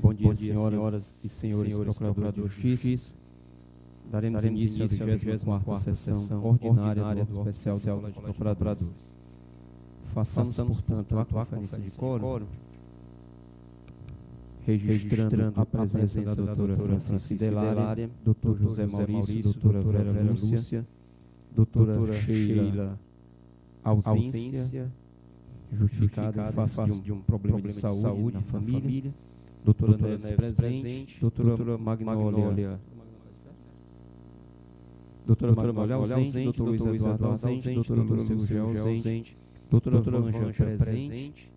Bom dia, senhoras e senhores procuradores de justiça. Daremos início à 24ª sessão ordinária do especial do Colégio de Procuradores. Façamos, portanto, a conferência de quórum, registrando a presença da doutora Francisca Delária, doutor José Maurício, doutora Vera Lúcia, doutora Sheila, ausência, justificada em face de um problema de saúde na família, doutora Neves presente, doutora Magnólia ausente, doutor Luiz Eduardo ausente, doutora Lúcia ausente, doutora Vanja presente,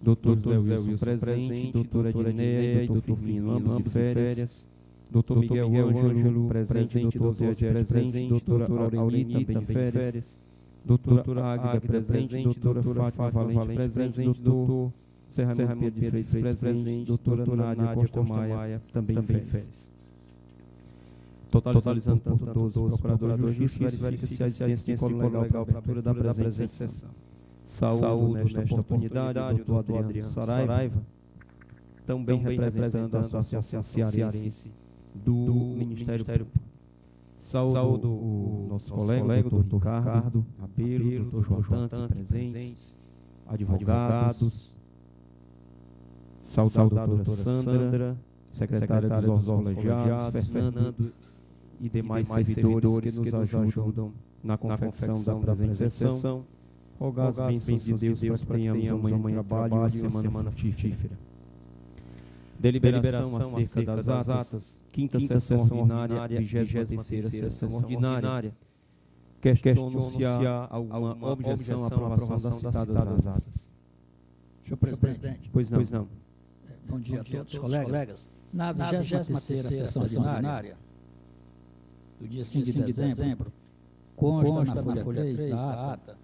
doutor José Wilson presente, doutora Edneia e doutor Firmino, ambos de férias, doutor Miguel Ângelo presente, doutor Zé presente, doutora Aureni também de férias, doutora Águida presente, doutora Fátima Valente presente, doutor Serra Pedro de Freitas presente, doutora Nádia Costa Maia também de férias. Totalizando, portanto, todos os procuradores de justiça, verifica-se a existência de quórum legal para a abertura da presente sessão. Saúdo, nesta oportunidade, o doutor Adriano Saraiva, também representando a Associação Cearense do Ministério Público. Saúdo o nosso colega, o doutor Ricardo Abelo, o doutor João Tanto, presentes, advogados. Saúdo a doutora Sandra, secretária dos órgãos colegiados, Fernando e demais servidores que nos ajudam na confecção da presente sessão. Rogar as bênçãos de Deus para que tenhamos uma manhã de trabalho e uma semana frutífera. Deliberação acerca das atas, quinta sessão ordinária, 23ª sessão ordinária. Questão anunciar alguma objeção à aprovação das citadas atas. Senhor presidente. Pois não. Bom dia a todos os colegas. Na 23ª sessão ordinária, do dia 5 de dezembro, consta na folha 3 da ata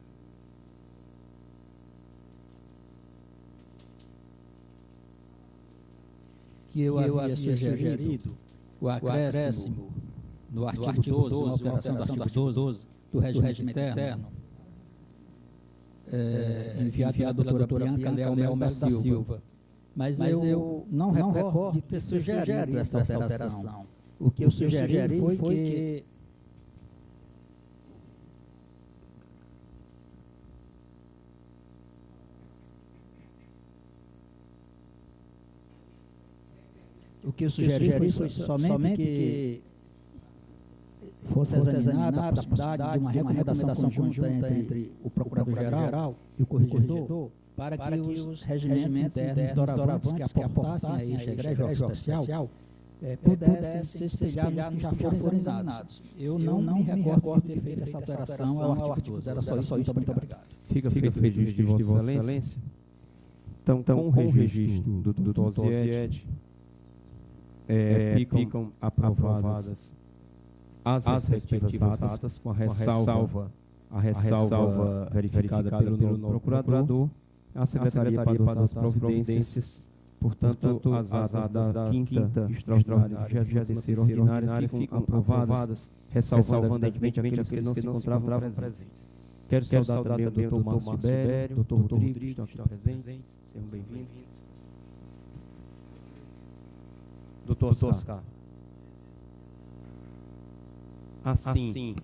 que eu havia sugerido o acréscimo no artigo 12, na alteração do artigo 12 do regimento interno, enviado pela doutora Bianca Leal da Silva. Mas eu não recordo de ter sugerido essa alteração. O que eu sugeri foi que foi somente que fosse examinada a possibilidade de uma recomendação conjunta entre o Procurador-Geral e o Corregedor para que os regimentos internos doravante que aportassem a este egrégio especial pudessem ser espelhados nos que já foram examinados. Eu não me recordo de ter feito essa alteração ao artigo 12. Era só isso. Muito obrigado. Fica feito o registro de Vossa Excelência. Então, com o registro do doutor Ziet, ficam aprovadas as respectivas atas com a ressalva verificada pelo novo procurador, a Secretaria para as providências. Portanto, as atas da quinta extraordinária e 23ª ordinária ficam aprovadas, ressalvando evidentemente aqueles que não se encontravam presentes. Quero saudar também o doutor Márcio Bério, doutor Rodrigo, que estão aqui presentes. Sejam bem-vindos. Doutor Oscar. Assim,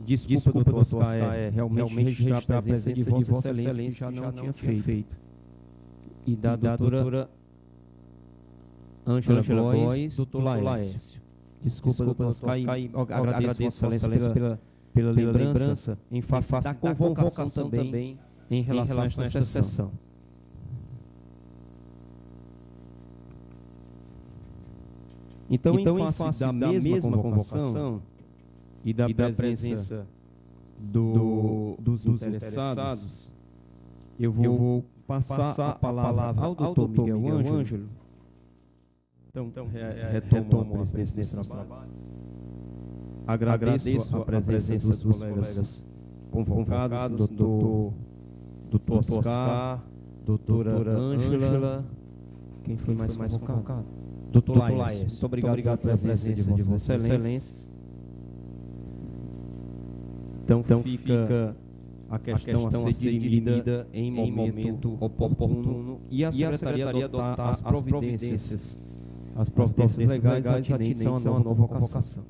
desculpa, doutor Oscar, realmente registrar a presença de Vossa Excelência, que já não tinha feito. E da doutora Ângela Góes, doutor Laércio. Desculpa, doutor Oscar, e agradeço Vossa Excelência pela lembrança em face da convocação também em relação a esta sessão. Então, em face da mesma convocação e da presença dos interessados, eu vou passar a palavra ao doutor Miguel Ângelo. Então, retomo nesse trabalho. Agradeço a presença dos colegas convocados, doutor Oscar, doutora Ângela. Quem foi mais convocado? Doutor Laércio. Muito obrigado pela presença de Vossa Excelência. Então fica a questão a ser dirimida em momento oportuno e a Secretaria adotar as providências legais atinentes a uma nova convocação.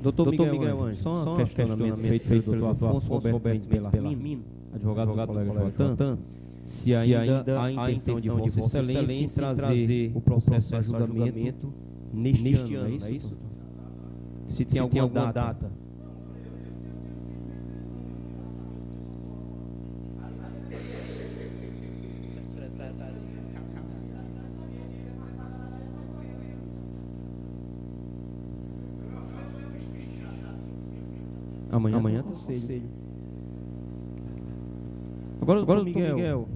Doutor Miguel Anjo, só um questionamento feito pelo doutor Afonso Roberto Belarmino, advogado do colega Joatan, se ainda há intenção de Vossa Excelência em trazer o processo de julgamento neste ano, é isso? Se tem alguma data. Amanhã tá cedo. Agora doutor Miguel,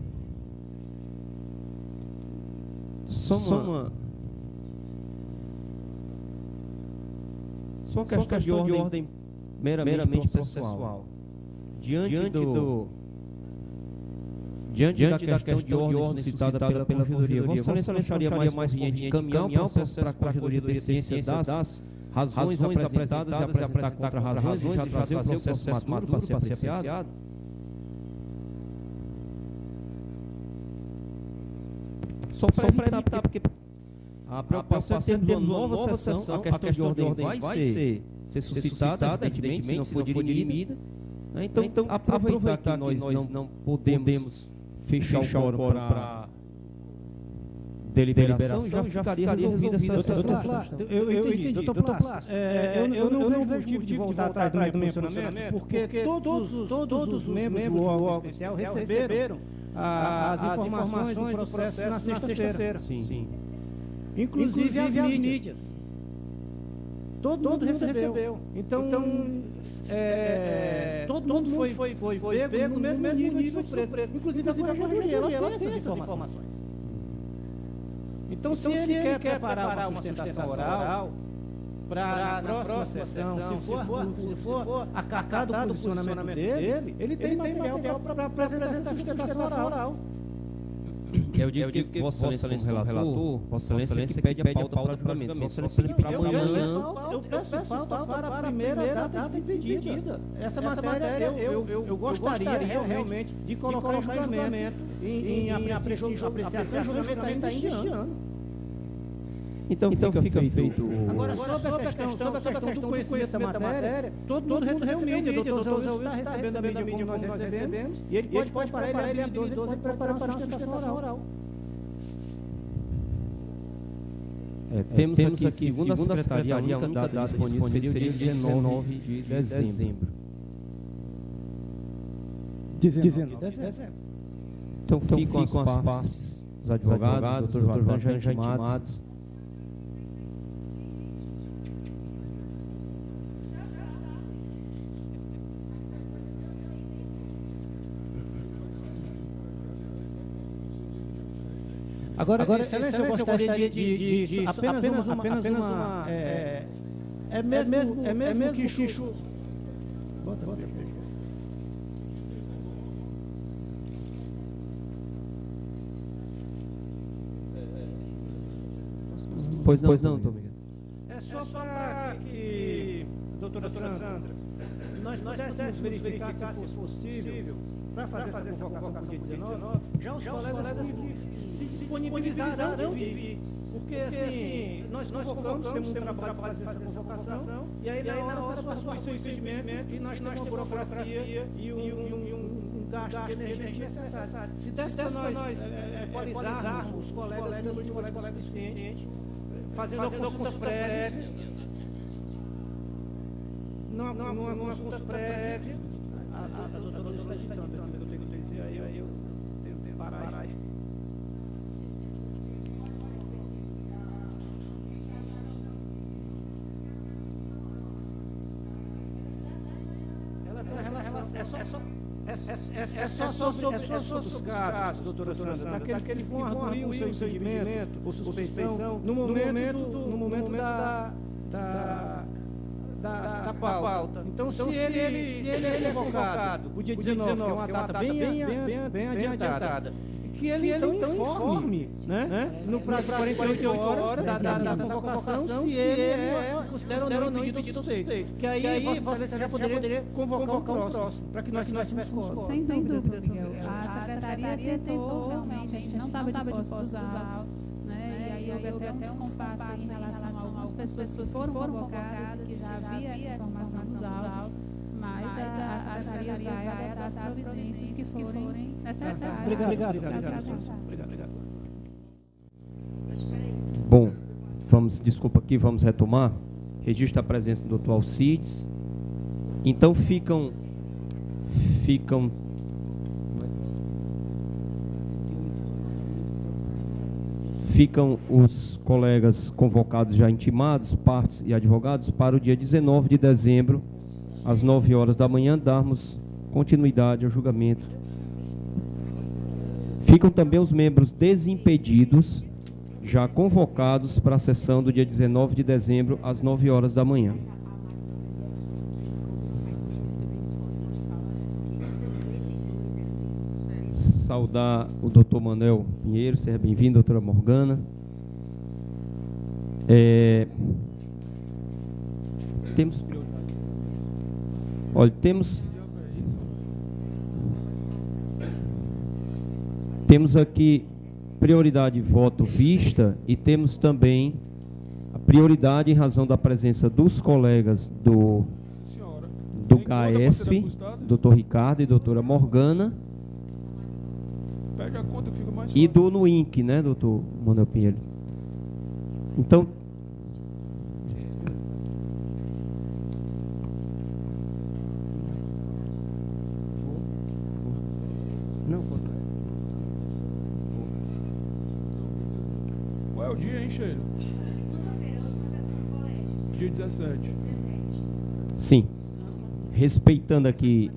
só uma questão de ordem meramente processual. Diante da questão de ordem citada pela Corregedoria, Vossa Excelência acharia mais conveniente encaminhar o processo para a Corregedoria ter ciência das razões apresentadas e apresentar contra-razões e já trazer o processo maduro para ser apreciado? Só para evitar, porque a preocupação é ter uma nova sessão, a questão de ordem vai ser suscitada, evidentemente, se não for dirimida. Então, aproveitar que nós não podemos fechar o quórum para deliberação, já ficaria resolvida essa questão. Eu entendi, doutor Plácio. Eu não vejo motivo de voltar atrás do meu posicionamento, porque todos os membros do órgão especial receberam as informações do processo na sexta-feira. Sim. Inclusive as mídias. Todo mundo recebeu. Então todo mundo foi pego no mesmo nível de surpresa. Inclusive a Corregedoria, ela tem essas informações. Então, se ele quer preparar uma sustentação oral para na próxima sessão, se for acatado o posicionamento dele, ele tem material para apresentar essa sustentação oral. Eu digo que Vossa Excelência, como relator, Vossa Excelência pede a pauta para julgamento. Vossa Excelência pede para amanhã. Eu peço pauta para a primeira data de pedida. Essa matéria eu gostaria realmente de colocar em julgamento, em apreciação e julgamento ainda este ano. Então fica feito. Agora, sobre a questão do conhecimento da matéria, todo mundo recebeu, o doutor Zé Wilson está recebendo a mídia como nós recebemos, e ele pode preparar, ele pode preparar uma sustentação oral. Temos aqui, segundo a Secretaria, a única data disponível seria 19 de dezembro. 19 de dezembro. Então ficam as partes, os advogados, o doutor Joatan já intimados. Agora, Excelência, eu gostaria de apenas uma é mesmo que Xuxu. Pois não, doutor Miguel. É só para que, doutora Sandra, nós pudéssemos verificar se fosse possível, para fazer essa convocação dia 19, já os colegas que se disponibilizaram de vir. Porque assim, nós convocamos, temos um trabalho para fazer essa convocação, e aí na hora passou o seu impedimento, e nós temos uma burocracia e um gasto de energia necessário. Se desse para nós equalizarmos os colegas suficientes, fazendo algumas prévias, numa consulta prévia, a doutora está ditando o que eu tenho que dizer, aí eu tenho que parar aí. sobre os casos, doutora Sandra, daqueles que vão arguir o seu impedimento ou suspeição no momento da pauta. Então, se ele é convocado o dia 19, que é uma data bem adiantada, que ele então informe, né, no prazo de 48 horas da convocação, se ele é considerado ou não pedido suspeito. Que aí Vossa Excelência poderia convocar o próximo, para que nós tivéssemos. Sem dúvida, Miguel. A Secretaria tentou, realmente, a gente não estava disposto a usar autos, né, e aí houve até um compasso em relação a algumas pessoas que foram convocadas, que já havia essa informação dos autos, mas a Secretaria vai adotar as providências que forem necessárias. Obrigado. Bom, vamos retomar. Registro a presença do Dr. Alcides. Então ficam os colegas convocados já intimados, partes e advogados, para o dia 19 de dezembro, às 9 horas da manhã, darmos continuidade ao julgamento. Ficam também os membros desimpedidos, já convocados para a sessão do dia 19 de dezembro, às 9 horas da manhã. Saudar o doutor Manuel Pinheiro, seja bem-vindo, doutora Morgana. Temos prioridade. Olha, temos aqui prioridade voto vista e temos também a prioridade em razão da presença dos colegas do GAESF, doutor Ricardo e doutora Morgana, pega a conta que fica mais e do NUINC, né, doutor Manuel Pinheiro? Então, não, qual é o dia, hein, Sheila? Dia 17. sim. Respeitando aqui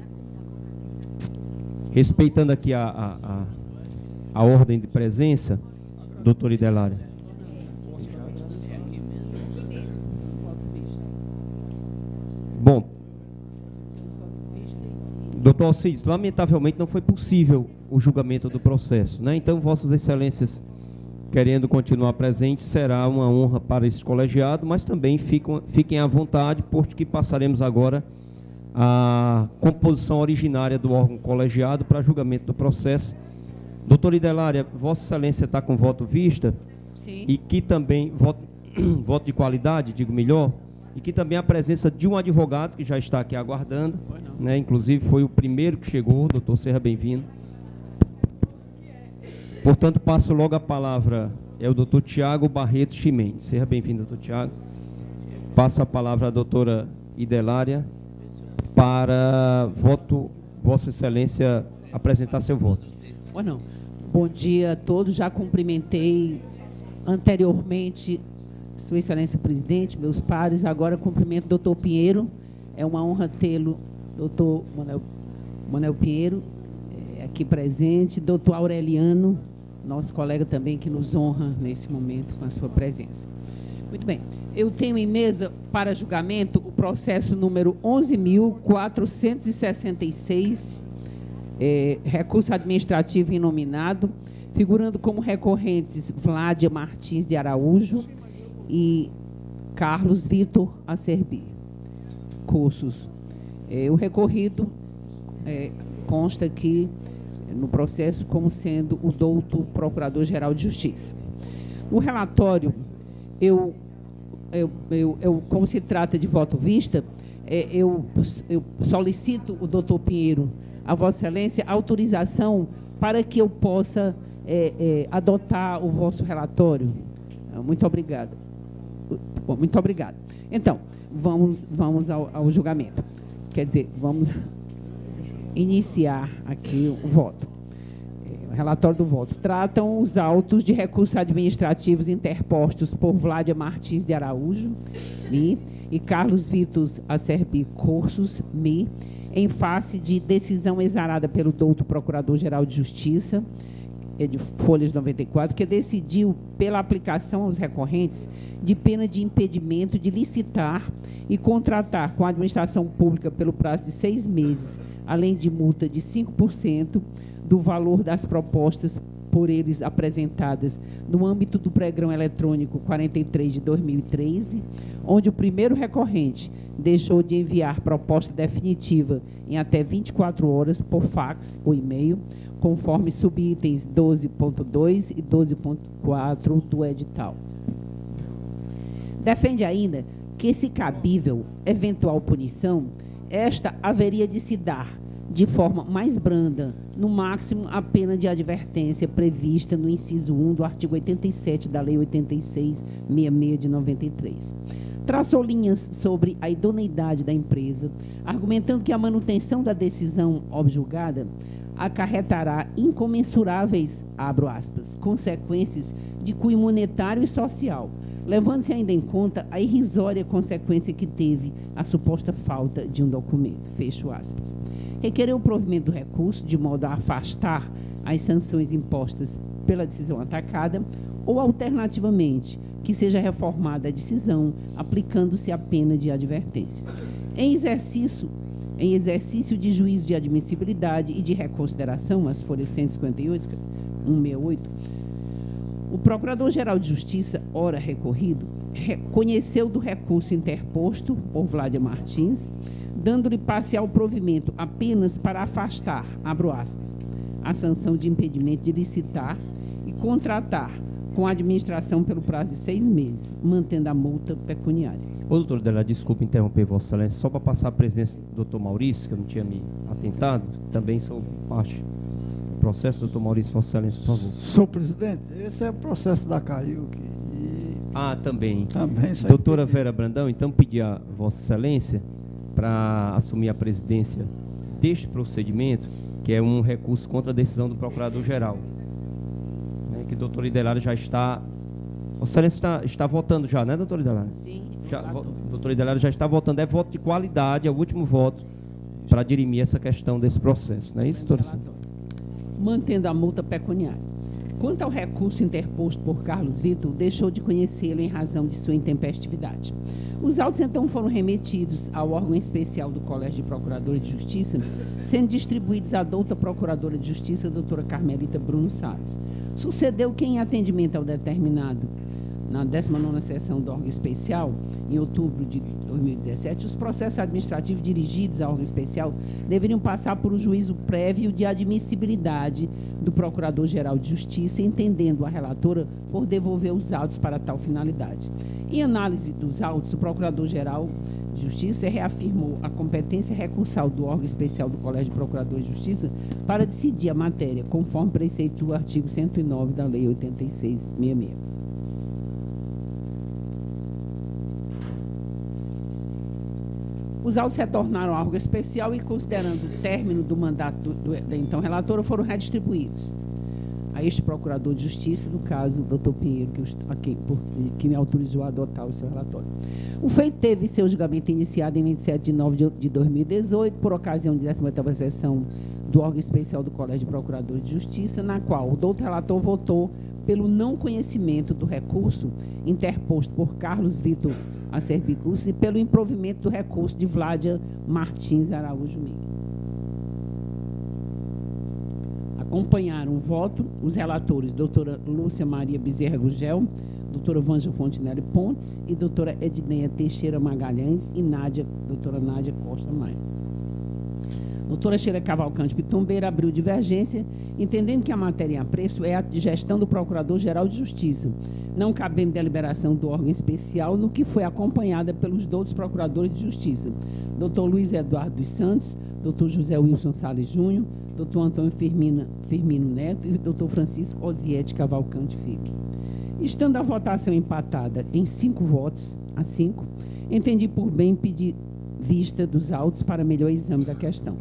a ordem de presença, doutora Idelária. Bom, doutor Alcides, lamentavelmente não foi possível o julgamento do processo, né? Então, Vossas Excelências, querendo continuar presente, será uma honra para esse colegiado, mas também fiquem à vontade, posto que passaremos agora a composição originária do órgão colegiado para julgamento do processo. Doutora Idelária, Vossa Excelência está com voto vista? Sim. E que também, voto de qualidade, digo melhor, e que também a presença de um advogado que já está aqui aguardando, né? Inclusive foi o primeiro que chegou, doutor, seja bem-vindo. Portanto, passo logo a palavra, é o doutor Tiago Barreto Chimenez. Seja bem-vindo, doutor Tiago. Passo a palavra à doutora Idelária para Vossa Excelência apresentar seu voto. Bueno, bom dia a todos. Já cumprimentei anteriormente Sua Excelência o Presidente, meus pares. Agora cumprimento o doutor Pinheiro. É uma honra tê-lo, doutor Manuel Pinheiro, aqui presente. Doutor Aureliano, nosso colega também, que nos honra nesse momento com a sua presença. Muito bem. Eu tenho em mesa para julgamento o processo número 11.466, recurso administrativo inominado, figurando como recorrentes Vládia Martins de Araújo e Carlos Vitor Acerbi Cursos. O recorrido consta aqui no processo como sendo o doutor Procurador-Geral de Justiça. O relatório, como se trata de voto vista, eu solicito o doutor Pinheiro, a Vossa Excelência, autorização para que eu possa adotar o vosso relatório. Muito obrigada. Muito obrigado. Então, vamos ao julgamento. Quer dizer, vamos iniciar aqui o voto. O relatório do voto. Tratam os autos de recursos administrativos interpostos por Vládia Martins de Araújo, e Carlos Vitor Acerbi Cursos, em face de decisão exarada pelo douto Procurador-Geral de Justiça, de Folhas 94, que decidiu pela aplicação aos recorrentes de pena de impedimento de licitar e contratar com a administração pública pelo prazo de 6 meses, além de multa de 5% do valor das propostas por eles apresentadas no âmbito do pregão eletrônico 43 de 2013, onde o primeiro recorrente deixou de enviar proposta definitiva em até 24 horas por fax ou e-mail, conforme subitens 12.2 e 12.4 do edital. Defende ainda que, se cabível eventual punição, esta haveria de se dar de forma mais branda, no máximo a pena de advertência prevista no inciso 1 do artigo 87 da Lei 8666 de 93. Traçou linhas sobre a idoneidade da empresa, argumentando que a manutenção da decisão objulgada acarretará incomensuráveis, abro aspas, consequências de cunho monetário e social, levando-se ainda em conta a irrisória consequência que teve a suposta falta de um documento, fecho aspas. Requereu o provimento do recurso de modo a afastar as sanções impostas pela decisão atacada ou, alternativamente, que seja reformada a decisão, aplicando-se a pena de advertência. Em exercício de juízo de admissibilidade e de reconsideração, as folhas 158, 168, o Procurador-Geral de Justiça, ora recorrido, reconheceu do recurso interposto por Vládia Martins, dando-lhe parcial provimento apenas para afastar, abro aspas, a sanção de impedimento de licitar e contratar com a administração pelo prazo de 6 meses, mantendo a multa pecuniária. Ô, doutor Adelar, desculpe interromper Vossa Excelência, só para passar a presença do doutor Maurício, que eu não tinha me atentado, também sou parte do processo. Doutor Maurício, Vossa Excelência, por favor. Senhor presidente, esse é o processo da CAIUC. Também. Também. Doutora Vera Brandão, então pedir a Vossa Excelência para assumir a presidência deste procedimento, que é um recurso contra a decisão do Procurador-Geral, né, que o doutor Idelário já está... Vossa Excelência está votando já, né, doutor Idelário? Sim. Doutor Idelário já está votando, é voto de qualidade, é o último voto para dirimir essa questão desse processo, não é isso, doutora? Mantendo a multa pecuniária. Quanto ao recurso interposto por Carlos Vitor, deixou de conhecê-lo em razão de sua intempestividade. Os autos, então, foram remetidos ao órgão especial do Colégio de Procuradores de Justiça, sendo distribuídos à douta Procuradora de Justiça, doutora Carmelita Bruno Salles. Sucedeu que, em atendimento ao determinado na 19ª sessão do órgão especial, em outubro de 2017, os processos administrativos dirigidos ao órgão especial deveriam passar por um juízo prévio de admissibilidade do Procurador-Geral de Justiça, entendendo a relatora por devolver os autos para tal finalidade. Em análise dos autos, o Procurador-Geral de Justiça reafirmou a competência recursal do órgão especial do Colégio de Procuradores de Justiça para decidir a matéria, conforme preceitua o artigo 109 da Lei 8666. Os autos retornaram ao órgão especial e, considerando o término do mandato da então relatora, foram redistribuídos a este procurador de justiça, no caso, doutor Pinheiro, que me autorizou a adotar o seu relatório. O feito teve seu julgamento iniciado em 27 de novembro de 2018, por ocasião de 18ª sessão do órgão especial do Colégio de Procuradores de Justiça, na qual o doutor relator votou pelo não conhecimento do recurso interposto por Carlos Vitor Acerbicus e pelo improvimento do recurso de Vládia Martins Araújo Miguel. Acompanharam o voto os relatores doutora Lúcia Maria Bezerra Gugel, doutora Vângela Fontinelli Pontes e doutora Edneia Teixeira Magalhães e doutora Nádia Costa Maia. Doutora Sheila Cavalcante Pitombeira abriu divergência, entendendo que a matéria em apreço é a de gestão do Procurador-Geral de Justiça, não cabendo deliberação do órgão especial, no que foi acompanhada pelos doutos Procuradores de Justiça, doutor Luiz Eduardo dos Santos, doutor José Wilson Salles Júnior, doutor Antônio Firmino Neto e doutor Francisco Osiete Cavalcante Filho. Estando a votação empatada em 5 votos a 5, entendi por bem pedir vista dos autos para melhor exame da questão.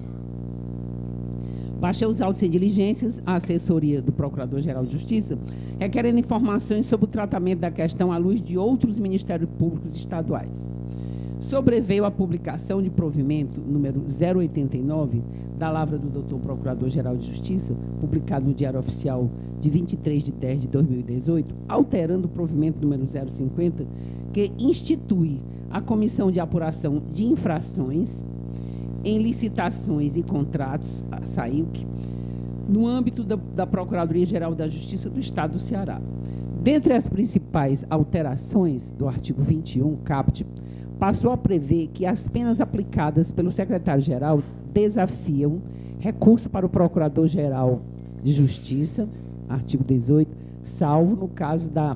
Baixei os autos e diligências à assessoria do Procurador-Geral de Justiça, requerendo informações sobre o tratamento da questão à luz de outros Ministérios Públicos estaduais. Sobreveio a publicação de provimento número 089 da lavra do Dr. Procurador-Geral de Justiça, publicado no Diário Oficial de 23 de 10 de 2018, alterando o provimento número 050, que institui a Comissão de Apuração de Infrações em Licitações e Contratos, a SAILC, no âmbito da Procuradoria-Geral da Justiça do Estado do Ceará. Dentre as principais alterações do artigo 21, caput, passou a prever que as penas aplicadas pelo secretário-geral desafiam recurso para o Procurador-Geral de Justiça, artigo 18, salvo no caso da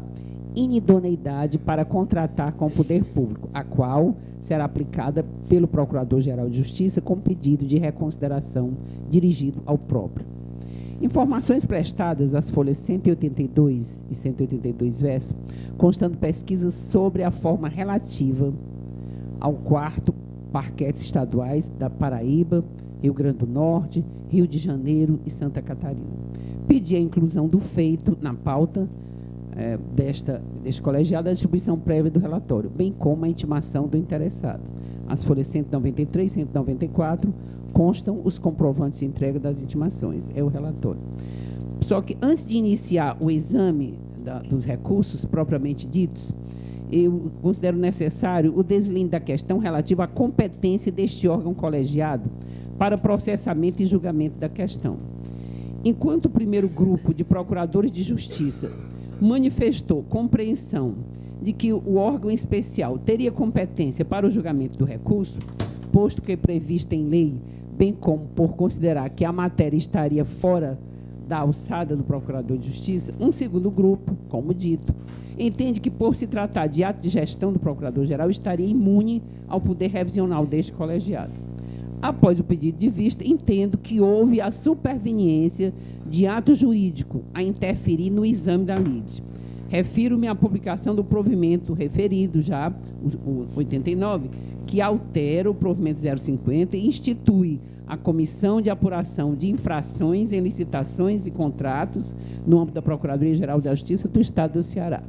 inidoneidade para contratar com o poder público, a qual será aplicada pelo Procurador-Geral de Justiça com pedido de reconsideração dirigido ao próprio. Informações prestadas às folhas 182 e 182 verso, constando pesquisas sobre a forma relativa ao 4º parquetes estaduais da Paraíba, Rio Grande do Norte, Rio de Janeiro e Santa Catarina. Pedi a inclusão do feito na pauta deste colegiado, a distribuição prévia do relatório, bem como a intimação do interessado. As folhas 193 e 194 constam os comprovantes de entrega das intimações. É o relatório. Só que antes de iniciar o exame dos recursos propriamente ditos, eu considero necessário o deslinde da questão relativa à competência deste órgão colegiado para processamento e julgamento da questão. Enquanto o primeiro grupo de procuradores de justiça manifestou compreensão de que o órgão especial teria competência para o julgamento do recurso, posto que é previsto em lei, bem como por considerar que a matéria estaria fora da alçada do Procurador de Justiça, um segundo grupo, como dito, entende que, por se tratar de ato de gestão do Procurador-Geral, estaria imune ao poder revisional deste colegiado. Após o pedido de vista, entendo que houve a superveniência de ato jurídico a interferir no exame da lide. Refiro-me à publicação do provimento referido já, o 89, que altera o provimento 050 e institui a Comissão de Apuração de Infrações em Licitações e Contratos no âmbito da Procuradoria-Geral da Justiça do Estado do Ceará.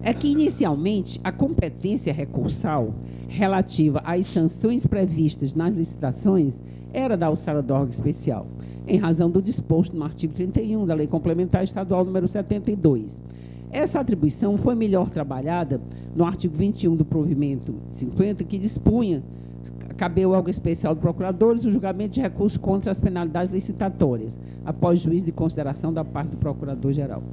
É que, inicialmente, a competência recursal relativa às sanções previstas nas licitações era da alçada do órgão especial, em razão do disposto no artigo 31 da Lei Complementar Estadual número 72. Essa atribuição foi melhor trabalhada no artigo 21 do provimento 50, que dispunha, cabeu ao órgão especial de procuradores o julgamento de recurso contra as penalidades licitatórias, após juízo de consideração da parte do Procurador-Geral.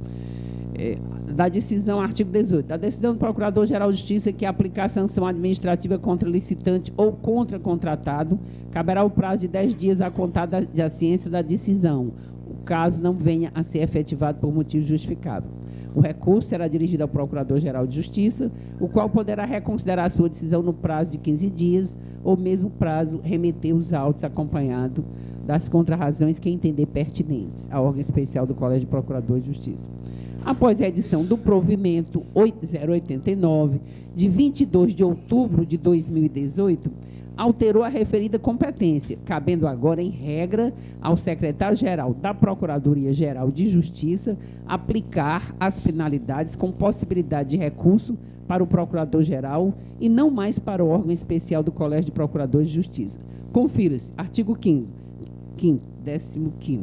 Da decisão, artigo 18, da decisão do Procurador-Geral de Justiça que aplicar sanção administrativa contra licitante ou contra contratado, caberá o prazo de 10 dias a contar da ciência da decisão, o caso não venha a ser efetivado por motivo justificável. O recurso será dirigido ao Procurador-Geral de Justiça, o qual poderá reconsiderar a sua decisão no prazo de 15 dias, ou mesmo prazo remeter os autos acompanhado das contrarrazões que entender pertinentes ao órgão especial do Colégio de Procuradores de Justiça. Após a edição do provimento 089, de 22 de outubro de 2018, alterou a referida competência, cabendo agora, em regra, ao secretário-geral da Procuradoria-Geral de Justiça aplicar as penalidades com possibilidade de recurso para o Procurador-Geral e não mais para o órgão especial do Colégio de Procuradores de Justiça. Confira-se, artigo 15º.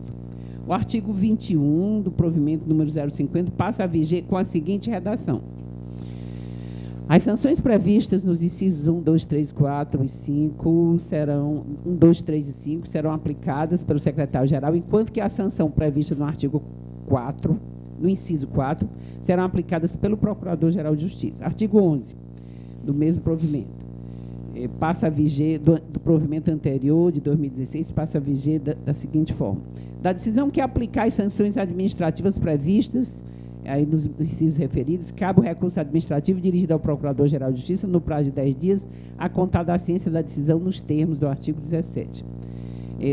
O artigo 21 do provimento número 050 passa a viger com a seguinte redação. As sanções previstas nos incisos 1, 2, 3, 4 e 5 serão, 1, 2, 3 e 5 serão aplicadas pelo secretário-geral, enquanto que a sanção prevista no artigo 4, no inciso 4, serão aplicadas pelo Procurador-Geral de Justiça. Artigo 11 do mesmo provimento. Passa a viger, do provimento anterior, de 2016, passa a viger da seguinte forma. Da decisão que aplicar as sanções administrativas previstas, aí nos incisos referidos, cabe o recurso administrativo dirigido ao Procurador-Geral de Justiça no prazo de 10 dias, a contar da ciência da decisão nos termos do artigo 17.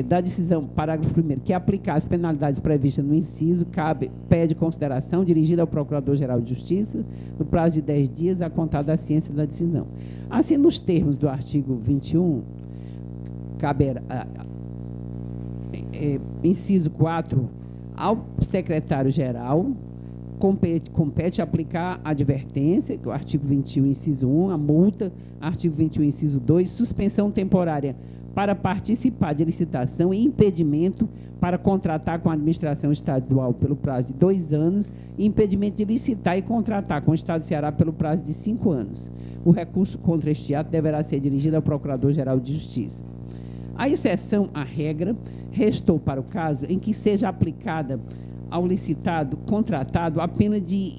Da decisão, parágrafo 1º, que aplicar as penalidades previstas no inciso, pede consideração dirigida ao Procurador-Geral de Justiça no prazo de 10 dias, a contar da ciência da decisão. Assim, nos termos do artigo 21, caberá, inciso 4, ao secretário-geral compete aplicar a advertência, que é o artigo 21, inciso 1, a multa, artigo 21, inciso 2, suspensão temporária para participar de licitação e impedimento para contratar com a administração estadual pelo prazo de 2 anos e impedimento de licitar e contratar com o Estado do Ceará pelo prazo de 5 anos. O recurso contra este ato deverá ser dirigido ao Procurador-Geral de Justiça. A exceção à regra restou para o caso em que seja aplicada ao licitado contratado a pena de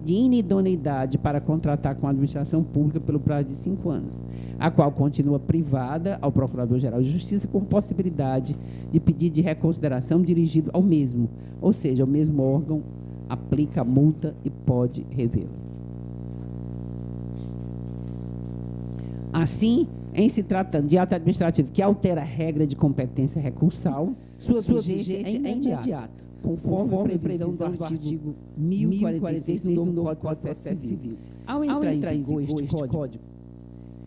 inidoneidade para contratar com a administração pública pelo prazo de 5 anos, a qual continua privada ao Procurador-Geral de Justiça com possibilidade de pedido de reconsideração dirigido ao mesmo, ou seja, o mesmo órgão aplica a multa e pode revê-la. Assim, em se tratando de ato administrativo que altera a regra de competência recursal, sua vigência é imediata, conforme a previsão do artigo 1046 do Código de Processo Civil. Ao entrar em vigor este Código,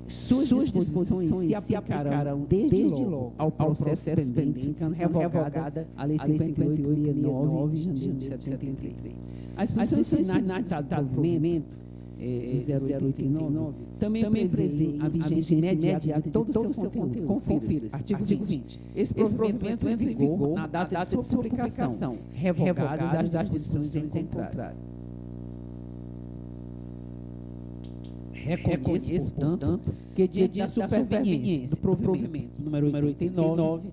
suas disposições se aplicarão desde logo ao processo pendente, ficando revogada a Lei 58.9 de janeiro de 73. As disposições finais do provimento 089 também prevê a vigência imediata de todo o seu conteúdo. Confira-se. Artigo 20. Esse provimento entra em vigor na data de sua publicação, revogadas as disposições em contrário. Reconheço, portanto, que diante da superveniência do provimento número 89,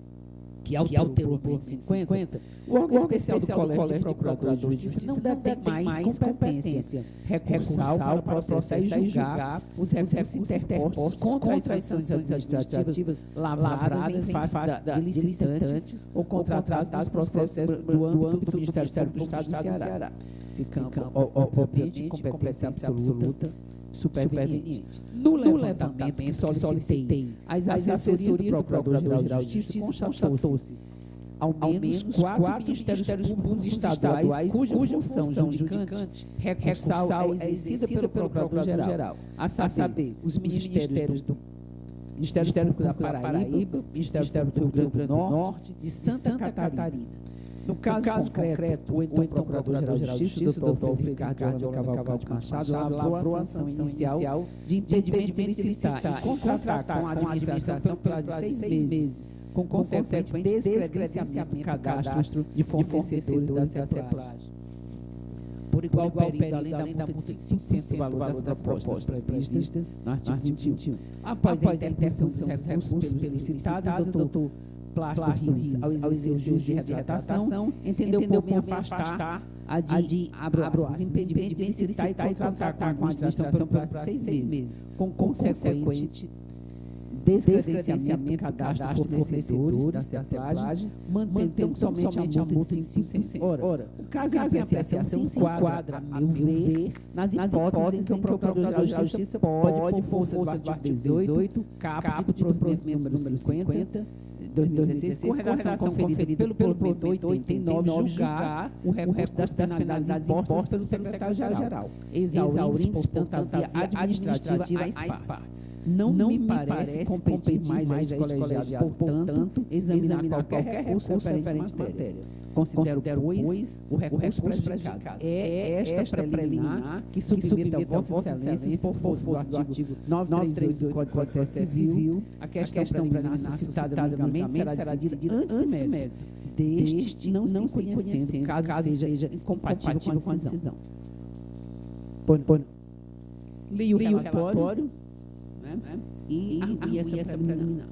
que alterou o plano 50, o órgão especial do Colégio de Procuradores de Justiça não detém mais competência recursal para processar e julgar os recursos interpostos contra as sanções administrativas lavradas em face de licitantes ou contratados nos processos do âmbito do Ministério Público do Estado do Ceará, ficando, obviamente, competência absoluta superveniente. No levantamento que solicitei as assessorias do Procurador-Geral de Justiça, constatou-se ao menos 4 Ministérios Públicos Estaduais cuja função judicante recursal é exercida pelo Procurador-Geral, a saber, os Ministérios do Ministério Público da Paraíba, Ministério do Rio Grande do Norte, de Santa Catarina. No caso concreto, o então Procurador-Geral de Justiça, Dr. Ricardo Cavalcante Machado, lavrou a ação inicial de impedimento de licitar e contratar com a administração por 6 meses, com consequente descredenciamento do cadastro de fornecedores da CEPLAG. Por igual período, além da multa de 5% do valor das propostas previstas no artigo 21. Após a interposição dos recursos pelo licitado, Dr. Plácido Rios, ao exercer o juízo de retratação, entendeu por bem afastar a de impedimento de licitar e contratar com a administração por 6 meses, com consequente descredenciamento do cadastro de fornecedores da CEPLAG, mantendo somente a multa de 5%. Ora, o caso em apreciação se enquadra, a meu ver, nas hipóteses em que o Procurador-Geral de Justiça pode, por força do artigo 18, caput do provimento número 50, 2016, com redação conferida pelo provimento 89, julgar o recurso das penalidades impostas pelo secretário-geral, exaurindo, portanto, a via administrativa às partes. Não me parece competir mais aos colegiados, portanto, examinar qualquer recurso referente à matéria. Considero, pois, o recurso prejudicado. É esta preliminar que submete a Vossa Excelência, por força do artigo 938 do Código de Processo Civil, a questão preliminar suscitada unicamente será decidida antes do mérito, deste não se conhecendo, caso seja incompatível com a decisão. Li o relatório, né, e essa preliminar.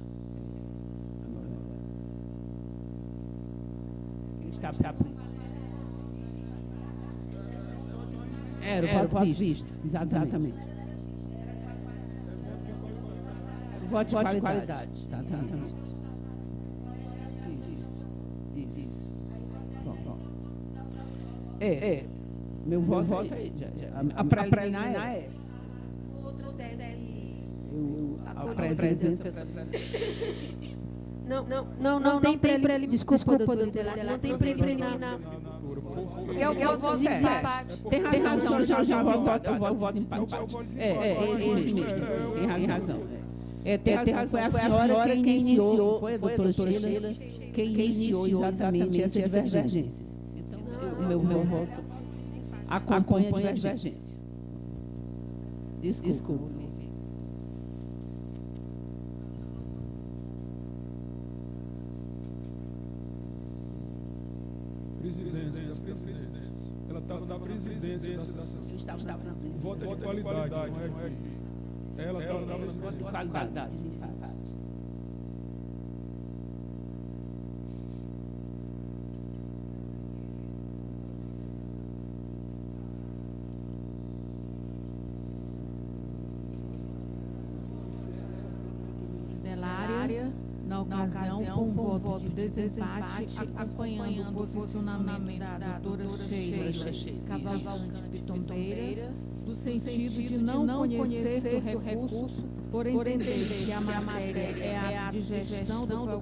Era o voto visto. Exatamente. O voto de qualidade. Exatamente. Isso. Bom. Meu voto é esse. A preliminar é essa. Eu apresento essa preliminar. Não tem preliminar. Desculpa, doutor, não tem preliminar. É o voto de empate. Tem razão, já o voto de empate. Esse mesmo, tem razão. Foi a senhora quem iniciou, foi a doutora Sheila, quem iniciou exatamente essa divergência. Então, o meu voto acompanha a divergência. Desculpe. Presidência. Ela estava na presidência da sessão. Estava na presidência. Voto de qualidade, não é aqui. Ela estava na Voto de qualidade. Delária, na ocasião, com um voto de desempate, acompanhando o posicionamento da doutora Sheila Cavalcante Pitombeira, no sentido de não conhecer o recurso, por entender que a matéria é ato de gestão do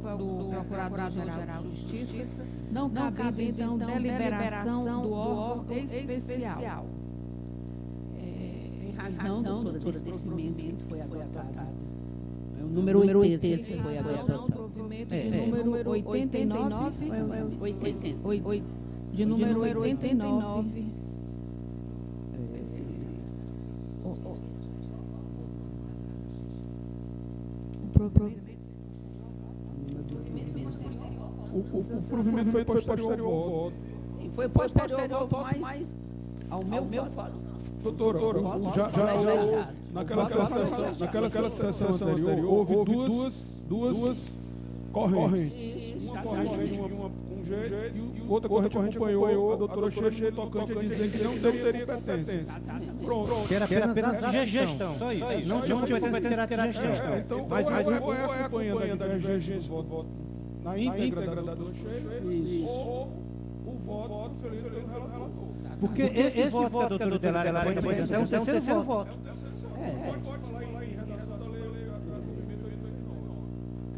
Procurador-Geral de Justiça, não cabe, então, deliberação do órgão especial. Em razão, doutora, desse movimento foi adotado. O número 80 foi adotado. De número 89, de número 89. O provimento foi posterior ao voto. Foi posterior ao voto, mas ao meu voto. Doutora, já houve, naquela sessão anterior, houve duas correntes. Uma corrente com jeito e outra corrente acompanhou a doutora Sheila tocante a dizer que não teria competência. Pronto. Que era apenas a gestão, só isso. Não tinha competência de gestão. Então, ou é acompanhando a divergência na íntegra da doutora Sheila, ou o voto feliz pelo relator. Porque esse voto que a doutora Delária acabou de apresentar é um terceiro voto.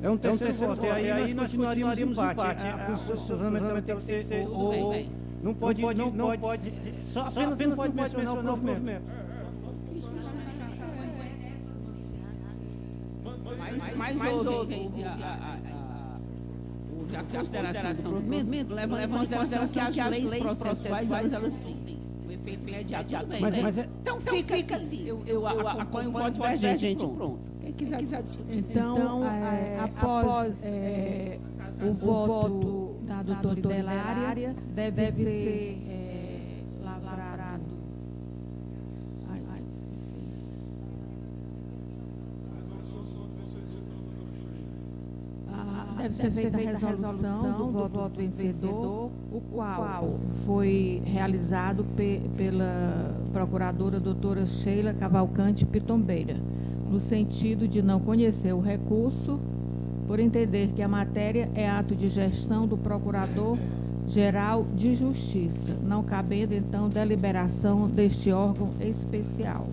É um terceiro voto. E aí nós continuaríamos empate. O funcionamento tem que ser ou não pode, só apenas não pode mencionar o movimento. Mas houve a consideração do movimento, leva em consideração que as leis processuais, elas têm o efeito imediato. Então fica assim, eu acompanho o voto divergente, pronto. Quem quiser discutir. Então, após o voto da doutora Delária, deve ser lavrado. Deve ser feita a resolução do voto vencedor, o qual foi realizado pela procuradora doutora Sheila Cavalcante Pitombeira, no sentido de não conhecer o recurso, por entender que a matéria é ato de gestão do Procurador-Geral de Justiça, não cabendo, então, deliberação deste órgão especial.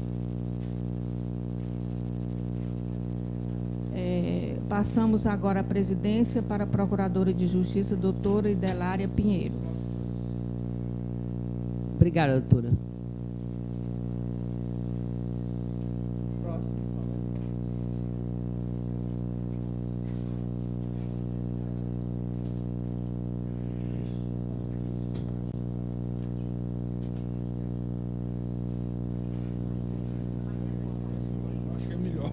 Passamos agora a presidência para a Procuradora de Justiça, doutora Delária Pinheiro. Obrigada, doutora. Acho que é melhor.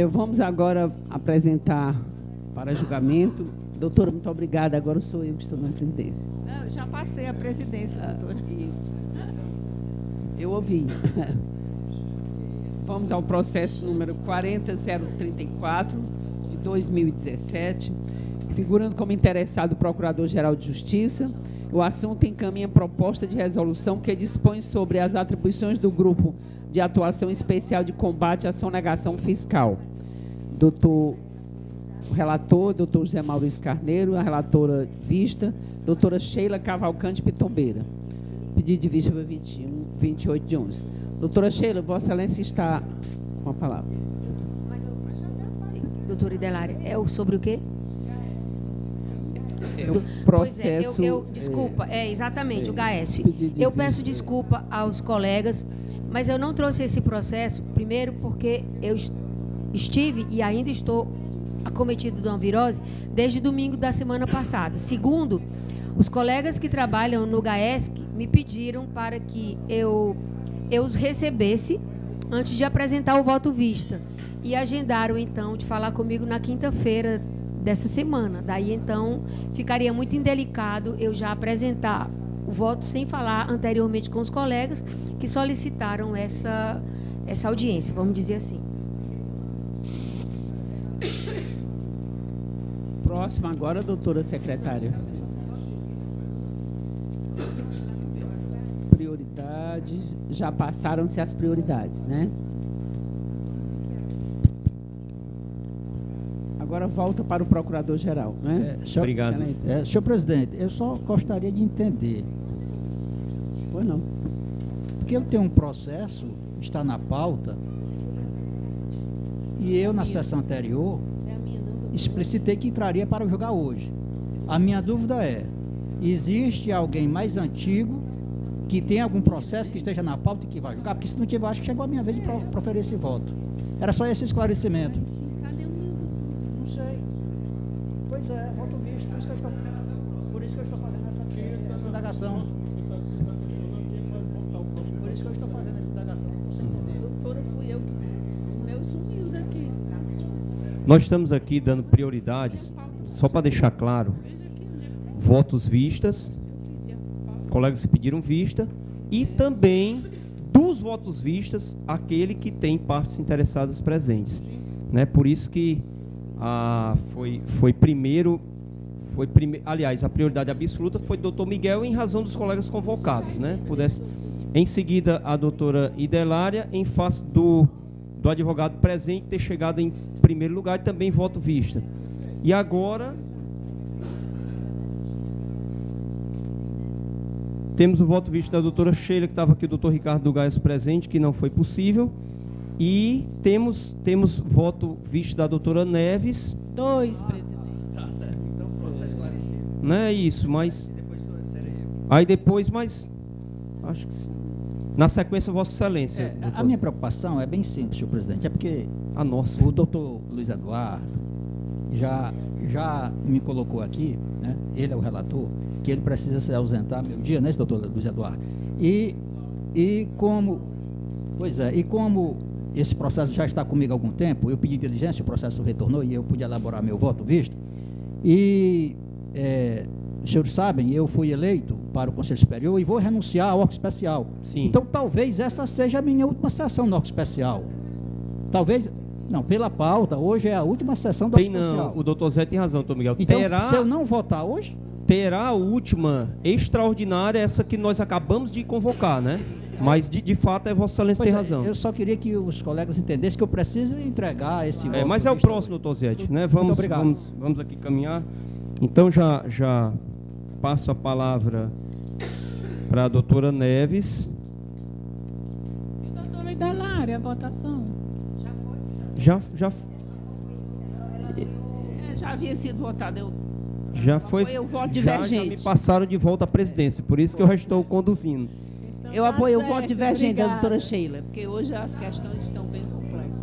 Vamos agora apresentar para julgamento. Doutora, muito obrigada. Agora sou eu que estou na presidência. Não, eu já passei a presidência, doutora. Isso. Eu ouvi. Vamos ao processo número 40034, de 2017, figurando como interessado o Procurador-Geral de Justiça. O assunto encaminha proposta de resolução que dispõe sobre as atribuições do Grupo de atuação especial de combate à sonegação fiscal. O relator, doutor José Maurício Carneiro, a relatora vista, doutora Sheila Cavalcante Pitombeira. Pedido de vista foi 28/11. Doutora Sheila, Vossa Excelência está com a palavra. Doutora Idelária, sobre o quê? É o processo... Pois é, desculpa, exatamente, o GAES. Eu peço desculpa aos colegas, mas eu não trouxe esse processo, primeiro porque eu estive e ainda estou acometido de uma virose desde domingo da semana passada. Segundo, os colegas que trabalham no GAESC me pediram para que eu os recebesse antes de apresentar o voto vista. E agendaram, então, de falar comigo na quinta-feira dessa semana. Daí, então, ficaria muito indelicado eu já apresentar o voto sem falar anteriormente com os colegas que solicitaram essa audiência, vamos dizer assim. Próxima agora, doutora secretária. Prioridades, já passaram-se as prioridades, né? Agora volta para o procurador-geral, né? Obrigado. Senhor presidente, eu só gostaria de entender. Pois não. Porque eu tenho um processo, está na pauta, e eu, na sessão anterior, explicitei que entraria para julgar hoje. A minha dúvida é, existe alguém mais antigo que tem algum processo que esteja na pauta e que vai julgar? Porque se não tiver, acho que chegou a minha vez de proferir esse voto. Era só esse esclarecimento. Não sei. Pois é, voto visto. Por isso que eu estou fazendo essa indagação. Por isso que eu estou fazendo essa indagação. Você entendeu? Doutora, fui eu. O meu sumiu daqui. Nós estamos aqui dando prioridades, só para deixar claro, votos vistas, colegas que pediram vista, e também dos votos vistas, aquele que tem partes interessadas presentes. Né? Por isso que foi primeiro, aliás, a prioridade absoluta foi do doutor Miguel em razão dos colegas convocados. Né? Em seguida, a doutora Idelária, em face do advogado presente ter chegado em primeiro lugar, e também voto vista. E agora temos o voto visto da doutora Sheila, que estava aqui, o doutor Ricardo do Gás presente, que não foi possível. E temos voto visto da doutora Neves. 2, presidente. Tá certo. Então pronto, está esclarecido. Não é isso, mas... Depois, mas... Acho que sim. Na sequência, Vossa Excelência. A minha preocupação é bem simples, senhor presidente. É porque o doutor Luiz Eduardo já me colocou aqui, né? Ele é o relator, que ele precisa se ausentar meu dia, né, doutor Luiz Eduardo? E como esse processo já está comigo há algum tempo, eu pedi diligência, o processo retornou e eu pude elaborar meu voto visto. E, os senhores sabem, eu fui eleito para o Conselho Superior e vou renunciar ao órgão especial. Sim. Então, talvez essa seja a minha última sessão no órgão especial. Talvez, não, pela pauta, hoje é a última sessão do órgão especial. Não, o doutor Zé tem razão, doutor Miguel. Então, se eu não votar hoje... Terá a última extraordinária, essa que nós acabamos de convocar, né? Mas, de fato, Vossa Excelência tem razão. Eu só queria que os colegas entendessem que eu preciso entregar esse voto. Mas é o próximo, doutor Zé, né? Vamos aqui caminhar. Então, já passo a palavra para a doutora Neves. E doutora Idelária, a votação? Já havia sido votado. Já foi. Eu voto Já divergente. me passaram de volta à presidência, por isso que eu já estou conduzindo. Então, Eu apoio o voto divergente da obrigada. doutora Sheila, porque hoje as questões estão bem complexas.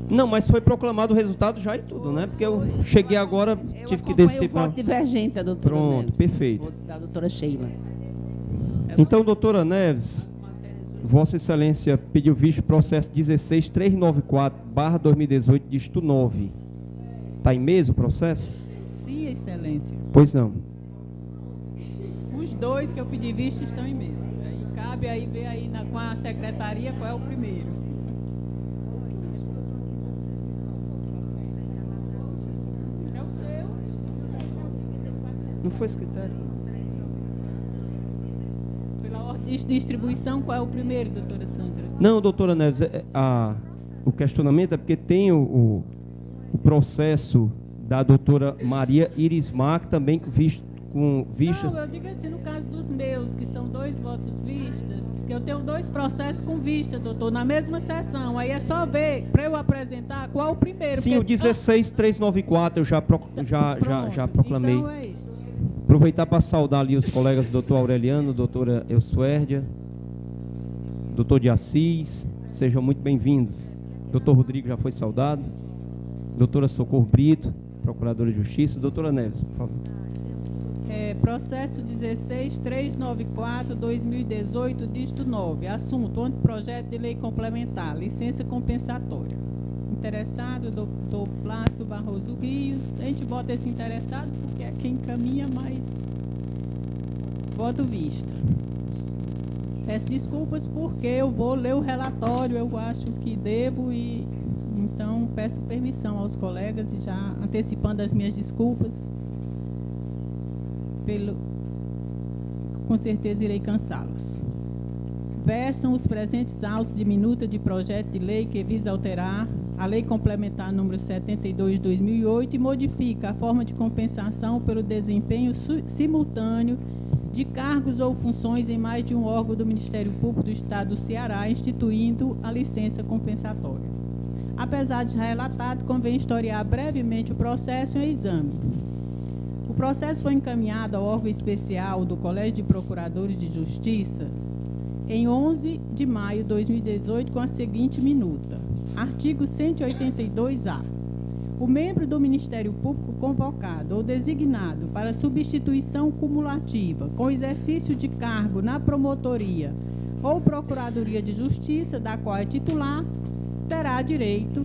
Não, mas foi proclamado o resultado já e tudo, né? Porque eu cheguei agora, tive que descer para... Eu voto divergente da doutora Pronto, Neves. perfeito. Voto da doutora Sheila. Então, doutora Neves, Vossa Excelência pediu visto processo 16394/2018, dígito 9. Está em mesa o processo? Sim, Excelência. Pois não. Os dois que eu pedi visto estão em mesa. Aí cabe aí ver aí com a secretaria qual é o primeiro. É o seu. Não foi esse critério? Pela distribuição, qual é o primeiro, doutora Sandra? Não, doutora Neves, o questionamento é porque tem o processo da doutora Maria Irismar, também com vista... Não, eu digo assim, no caso dos meus, que são 2 votos vistas, que eu tenho 2 processos com vista, doutor, na mesma sessão. Aí é só ver, para eu apresentar, qual o primeiro. Sim, o 16394 eu já proclamei. Então é isso. Aproveitar para saudar ali os colegas doutor Aureliano, doutora Elsuérdia, doutor de Assis, sejam muito bem-vindos. Doutor Rodrigo já foi saudado, doutora Socorro Brito, procuradora de Justiça. Doutora Neves, por favor. Processo 16394/2018, dígito 9, assunto, anteprojeto de lei complementar, licença compensatória. Interessado, doutor Plácido Barroso Rios. A gente bota esse interessado porque é quem encaminha, mas voto vista. Peço desculpas porque eu vou ler o relatório, eu acho que devo, e então peço permissão aos colegas e já antecipando as minhas desculpas, com certeza irei cansá-los. Versam os presentes autos de minuta de projeto de lei que visa alterar a Lei Complementar número 72/2008 e modifica a forma de compensação pelo desempenho simultâneo de cargos ou funções em mais de um órgão do Ministério Público do Estado do Ceará, instituindo a licença compensatória. Apesar de já relatado, convém historiar brevemente o processo em exame. O processo foi encaminhado ao órgão especial do Colégio de Procuradores de Justiça em 11 de maio de 2018 com a seguinte minuta. Artigo 182-A. O membro do Ministério Público convocado ou designado para substituição cumulativa com exercício de cargo na promotoria ou procuradoria de justiça da qual é titular terá direito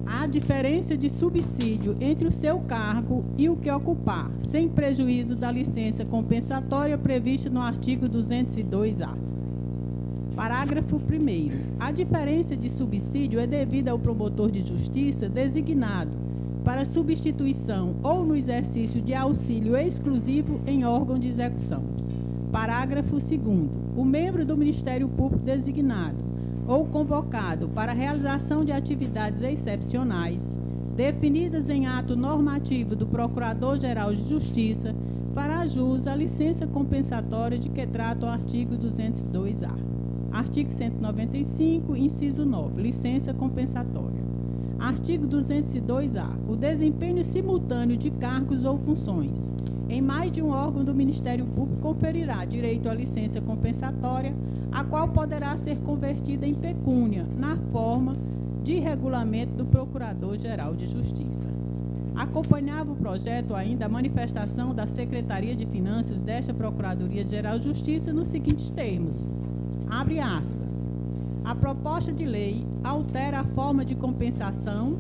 à diferença de subsídio entre o seu cargo e o que ocupar, sem prejuízo da licença compensatória prevista no artigo 202-A. Parágrafo 1º. A diferença de subsídio é devida ao promotor de justiça designado para substituição ou no exercício de auxílio exclusivo em órgão de execução. Parágrafo 2º. O membro do Ministério Público designado ou convocado para a realização de atividades excepcionais, definidas em ato normativo do Procurador-Geral de Justiça, fará jus à licença compensatória de que trata o artigo 202-A. Artigo 195, inciso 9, licença compensatória. Artigo 202-A. O desempenho simultâneo de cargos ou funções em mais de um órgão do Ministério Público conferirá direito à licença compensatória, a qual poderá ser convertida em pecúnia, na forma de regulamento do Procurador-Geral de Justiça. Acompanhava o projeto ainda a manifestação da Secretaria de Finanças desta Procuradoria-Geral de Justiça nos seguintes termos. Abre aspas. A proposta de lei altera a forma de compensação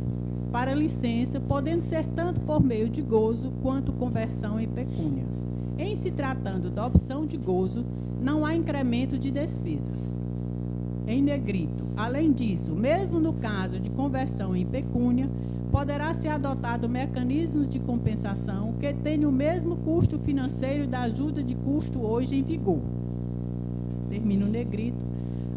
para licença, podendo ser tanto por meio de gozo quanto conversão em pecúnia. Em se tratando da opção de gozo, não há incremento de despesas. Em negrito. Além disso, mesmo no caso de conversão em pecúnia, poderá ser adotado mecanismos de compensação que tenham o mesmo custo financeiro da ajuda de custo hoje em vigor. Termino o negrito.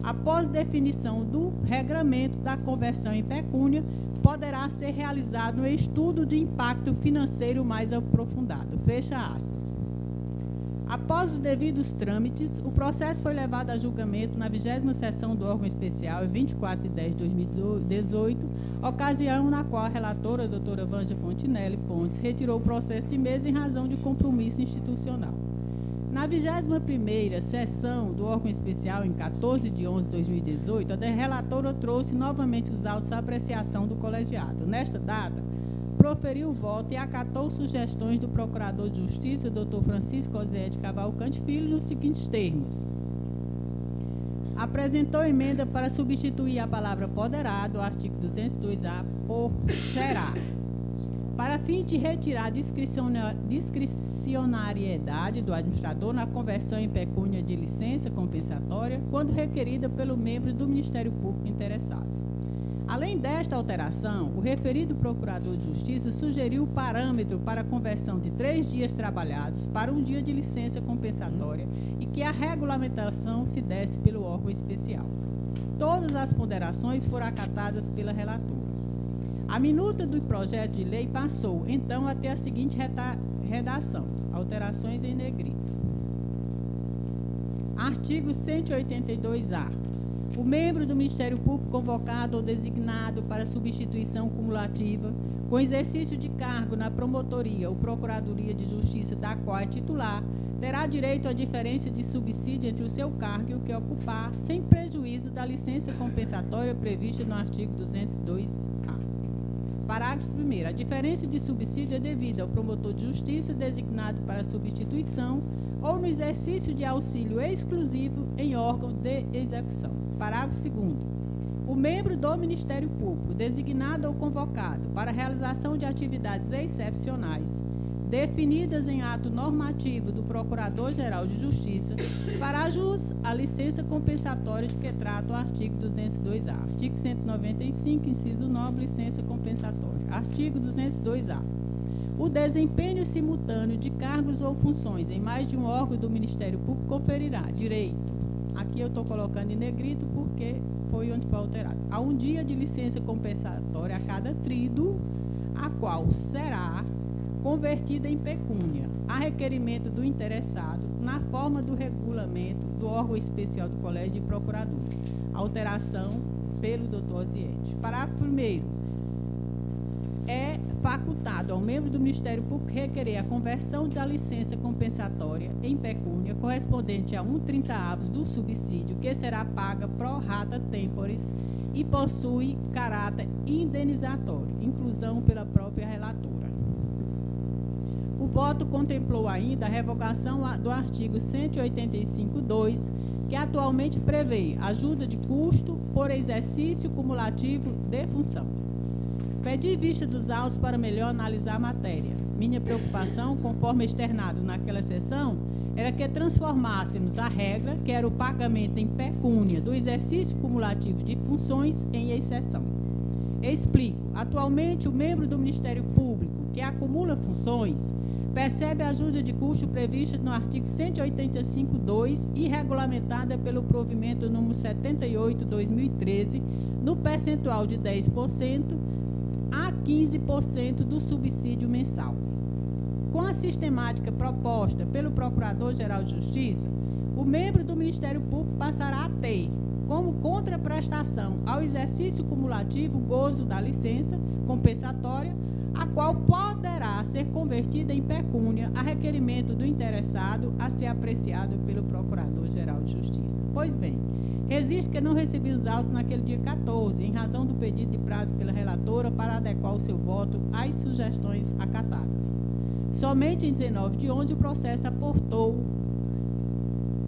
Após definição do regramento da conversão em pecúnia, poderá ser realizado um estudo de impacto financeiro mais aprofundado. Fecha aspas. Após os devidos trâmites, o processo foi levado a julgamento na 20ª sessão do órgão especial, em 24 de 10 de 2018, ocasião na qual a relatora, a doutora Vânia Fontinelli Pontes, retirou o processo de mesa em razão de compromisso institucional. Na 21ª sessão do órgão especial, em 14 de 11 de 2018, a relatora trouxe novamente os autos à apreciação do colegiado. Nesta data, proferiu o voto e acatou sugestões do Procurador de Justiça, Dr. Francisco José de Cavalcante Filho, nos seguintes termos. Apresentou emenda para substituir a palavra poderado, artigo 202-A, por será, para fim de retirar a discricionariedade do administrador na conversão em pecúnia de licença compensatória, quando requerida pelo membro do Ministério Público interessado. Além desta alteração, o referido Procurador de Justiça sugeriu o parâmetro para a conversão de 3 dias trabalhados para 1 dia de licença compensatória e que a regulamentação se desse pelo órgão especial. Todas as ponderações foram acatadas pela relatora. A minuta do projeto de lei passou, então, a ter a seguinte redação: alterações em negrito. Artigo 182-A. O membro do Ministério Público convocado ou designado para substituição cumulativa, com exercício de cargo na promotoria ou procuradoria de justiça da qual é titular, terá direito à diferença de subsídio entre o seu cargo e o que ocupar, sem prejuízo da licença compensatória prevista no artigo 202-A. Parágrafo 1º. A diferença de subsídio é devida ao promotor de justiça designado para substituição ou no exercício de auxílio exclusivo em órgão de execução. Parágrafo 2º. O membro do Ministério Público, designado ou convocado para a realização de atividades excepcionais, definidas em ato normativo do Procurador-Geral de Justiça, fará jus à licença compensatória de que trata o artigo 202-A. Artigo 195, inciso 9, licença compensatória. Artigo 202-A. O desempenho simultâneo de cargos ou funções em mais de um órgão do Ministério Público conferirá direito, aqui eu estou colocando em negrito porque foi onde foi alterado, a 1 dia de licença compensatória a cada tríduo, a qual será convertida em pecúnia, a requerimento do interessado, na forma do regulamento do órgão especial do Colégio de Procuradores. Alteração pelo Dr. Osiete. Parágrafo 1º. É facultado ao membro do Ministério Público requerer a conversão da licença compensatória em pecúnia correspondente a 1/30 do subsídio, que será paga pro rata temporis e possui caráter indenizatório, inclusão pela própria relatora. O voto contemplou ainda a revogação do artigo 185.2, que atualmente prevê ajuda de custo por exercício cumulativo de função. Pedi vista dos autos para melhor analisar a matéria. Minha preocupação, conforme externado naquela sessão, era que transformássemos a regra, que era o pagamento em pecúnia do exercício cumulativo de funções, em exceção. Explico. Atualmente, o membro do Ministério Público que acumula funções percebe a ajuda de custo prevista no artigo 185.2 e regulamentada pelo provimento número 78/2013, no percentual de 10% a 15% do subsídio mensal. Com a sistemática proposta pelo Procurador-Geral de Justiça, o membro do Ministério Público passará a ter, como contraprestação ao exercício cumulativo, gozo da licença compensatória, a qual poderá ser convertida em pecúnia a requerimento do interessado a ser apreciado pelo Procurador-Geral de Justiça. Pois bem, registro que não recebi os autos naquele dia 14, em razão do pedido de prazo pela relatora para adequar o seu voto às sugestões acatadas. Somente em 19 de 11 o processo aportou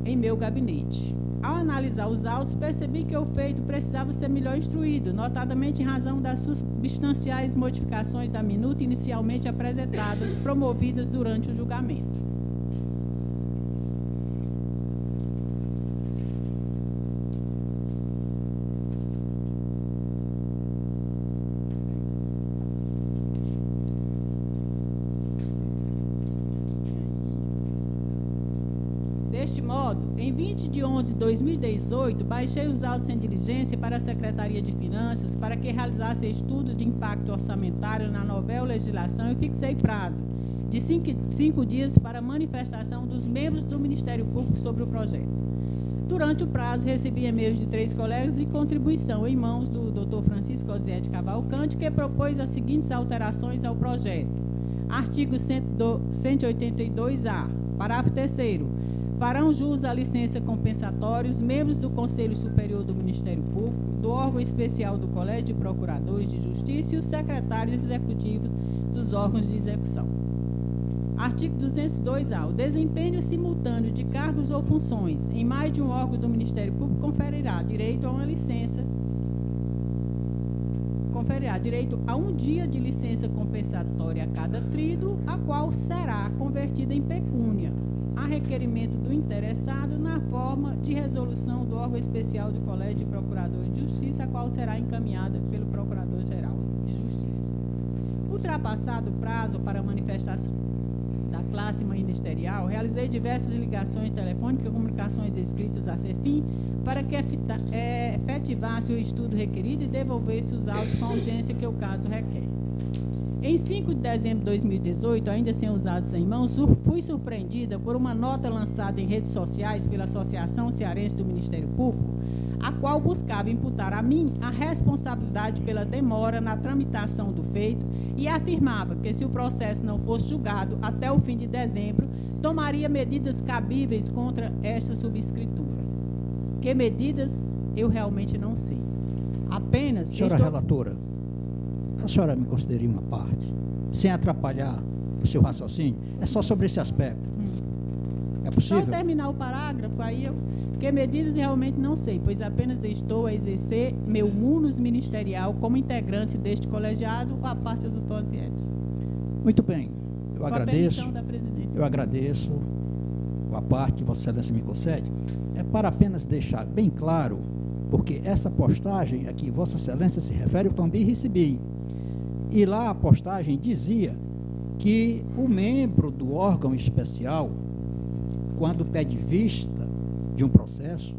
em meu gabinete. Ao analisar os autos, percebi que o feito precisava ser melhor instruído, notadamente em razão das substanciais modificações da minuta inicialmente apresentadas, promovidas durante o julgamento. Deste modo, em 20 de 11 de 2018, baixei os autos em diligência para a Secretaria de Finanças para que realizasse estudo de impacto orçamentário na novel legislação e fixei prazo de 5 dias para manifestação dos membros do Ministério Público sobre o projeto. Durante o prazo, recebi e-mails de 3 colegas e contribuição em mãos do Dr. Francisco Osiete Cavalcante, que propôs as seguintes alterações ao projeto. Artigo 182-A, parágrafo 3º. Farão jus à licença compensatória os membros do Conselho Superior do Ministério Público, do órgão especial do Colégio de Procuradores de Justiça e os secretários executivos dos órgãos de execução. Artigo 202-A. O desempenho simultâneo de cargos ou funções em mais de um órgão do Ministério Público conferirá direito a uma licença, conferirá direito a 1 dia de licença compensatória a cada tríduo, a qual será convertida em pecúnia, a requerimento do interessado na forma de resolução do órgão especial do Colégio de Procuradores de Justiça, a qual será encaminhada pelo Procurador-Geral de Justiça. Ultrapassado o prazo para a manifestação da classe ministerial, realizei diversas ligações telefônicas e comunicações escritas à CEFIM para que efetivasse o estudo requerido e devolvesse os autos com a urgência que o caso requer. Em 5 de dezembro de 2018, ainda sem os dados em mãos, fui surpreendida por uma nota lançada em redes sociais pela Associação Cearense do Ministério Público, a qual buscava imputar a mim a responsabilidade pela demora na tramitação do feito e afirmava que, se o processo não fosse julgado até o fim de dezembro, tomaria medidas cabíveis contra esta subscritura. Que medidas, eu realmente não sei. Apenas... Senhora relatora, a senhora me consideraria uma parte, sem atrapalhar o seu raciocínio, é só sobre esse aspecto. É possível? Só terminar o parágrafo, aí eu... Que medidas realmente não sei, pois apenas estou a exercer meu munus ministerial como integrante deste colegiado, a parte do Tosiete. Muito bem, eu agradeço. Com a permissão da presidente. Eu agradeço a parte que Vossa Excelência me concede. É para apenas deixar bem claro, porque essa postagem a que Vossa Excelência se refere, eu também recebi. E lá a postagem dizia que o membro do órgão especial, quando pede vista de um processo,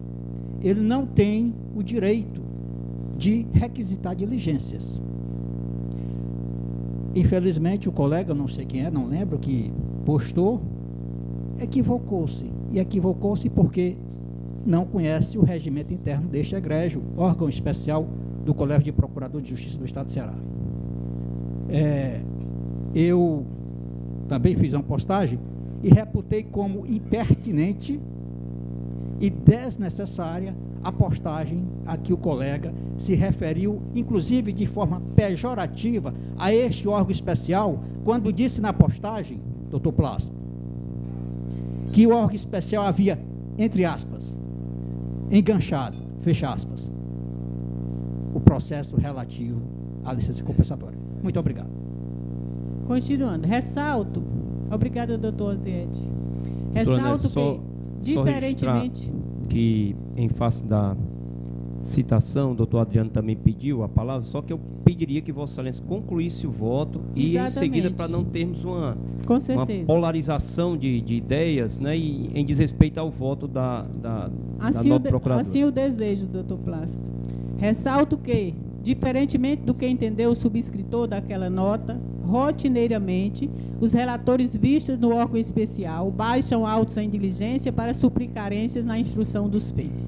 ele não tem o direito de requisitar diligências. Infelizmente, o colega, não sei quem é, não lembro, que postou, equivocou-se. E equivocou-se porque não conhece o regimento interno deste egrégio, órgão especial do Colégio de Procuradores de Justiça do Estado de Ceará. Eu também fiz uma postagem e reputei como impertinente e desnecessária a postagem a que o colega se referiu, inclusive de forma pejorativa, a este órgão especial, quando disse na postagem, doutor Plácido, que o órgão especial havia, entre aspas, enganchado, fecha aspas, o processo relativo à licença compensatória. Muito obrigado. Continuando, ressalto, obrigada, doutor Aziete. Ressalto que, diferentemente... que, em face da citação, o doutor Adriano também pediu a palavra, só que eu pediria que Vossa Excelência concluísse o voto e, em seguida, para não termos uma polarização de ideias, né, e em desrespeito ao voto da nota do procurador. Assim o desejo, doutor Plácido. Ressalto que, diferentemente do que entendeu o subscritor daquela nota, rotineiramente, os relatores vistos no órgão especial baixam autos em diligência para suprir carências na instrução dos feitos.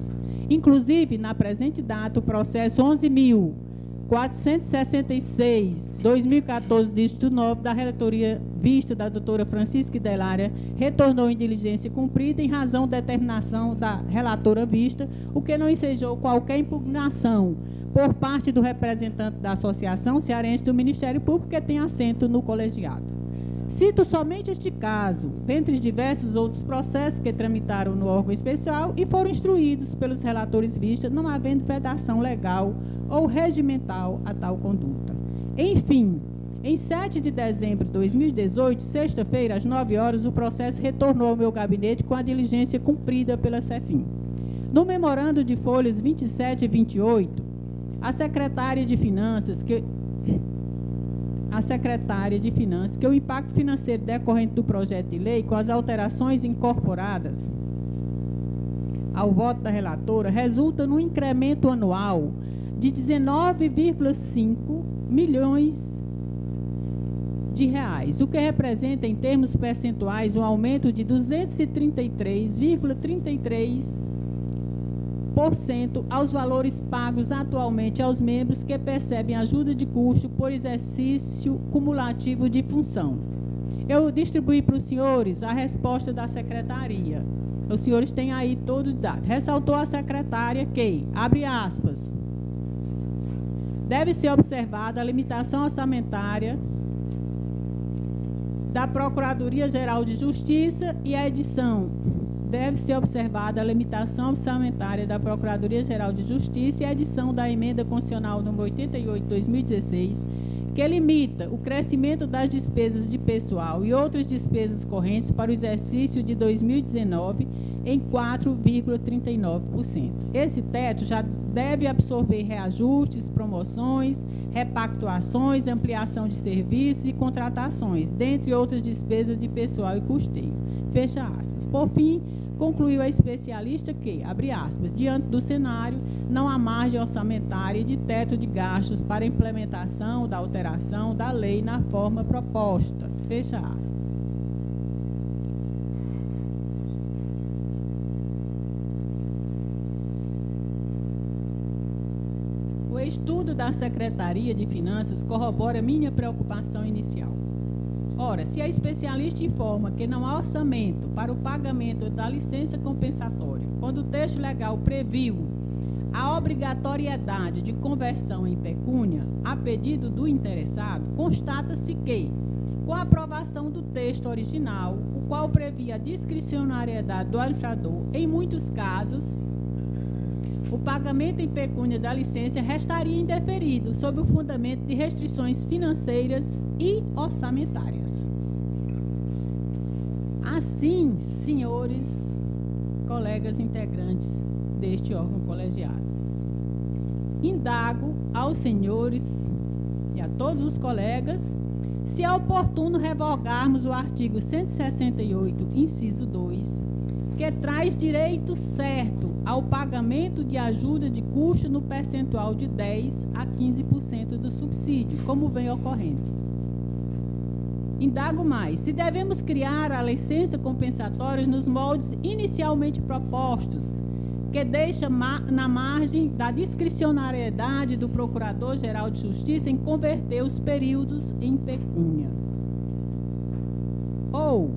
Inclusive, na presente data, o processo 11.466/2014, dígito 9, da relatoria vista da doutora Francisca Delária, retornou em diligência cumprida em razão da determinação da relatora vista, o que não ensejou qualquer impugnação por parte do representante da Associação Cearense do Ministério Público, que tem assento no colegiado. Cito somente este caso, dentre diversos outros processos que tramitaram no órgão especial e foram instruídos pelos relatores vistas, não havendo vedação legal ou regimental a tal conduta. Enfim, em 7 de dezembro de 2018, sexta-feira, às 9 horas, o processo retornou ao meu gabinete com a diligência cumprida pela CEFIM. No memorando de folhas 27 e 28, a secretária de Finanças, que o impacto financeiro decorrente do projeto de lei, com as alterações incorporadas ao voto da relatora, resulta no incremento anual de 19,5 milhões de reais, o que representa, em termos percentuais, um aumento de 233,33% aos valores pagos atualmente aos membros que percebem ajuda de custo por exercício cumulativo de função. Eu distribuí para os senhores a resposta da secretaria. Os senhores têm aí todos os dados. Ressaltou a secretária que, abre aspas, deve ser observada a limitação orçamentária da Procuradoria-Geral de Justiça e a edição. Deve ser observada a limitação orçamentária da Procuradoria-Geral de Justiça e a edição da Emenda Constitucional nº 88 de 2016, que limita o crescimento das despesas de pessoal e outras despesas correntes para o exercício de 2019, em 4,39%. Esse teto já deve absorver reajustes, promoções, repactuações, ampliação de serviços e contratações, dentre outras despesas de pessoal e custeio. Fecha aspas. Por fim, concluiu a especialista que, abre aspas, diante do cenário, não há margem orçamentária e de teto de gastos para a implementação da alteração da lei na forma proposta. Fecha aspas. O estudo da Secretaria de Finanças corrobora minha preocupação inicial. Ora, se a especialista informa que não há orçamento para o pagamento da licença compensatória, quando o texto legal previu a obrigatoriedade de conversão em pecúnia a pedido do interessado, constata-se que, com a aprovação do texto original, o qual previa a discricionariedade do administrador, em muitos casos, o pagamento em pecúnia da licença restaria indeferido sob o fundamento de restrições financeiras e orçamentárias. Assim, senhores colegas integrantes deste órgão colegiado, indago aos senhores e a todos os colegas se é oportuno revogarmos o artigo 168, inciso 2, que traz direito certo ao pagamento de ajuda de custo no percentual de 10% a 15% do subsídio, como vem ocorrendo. Indago mais, se devemos criar a licença compensatória nos moldes inicialmente propostos, que deixa na margem da discricionariedade do Procurador-Geral de Justiça em converter os períodos em pecúnia. Ou,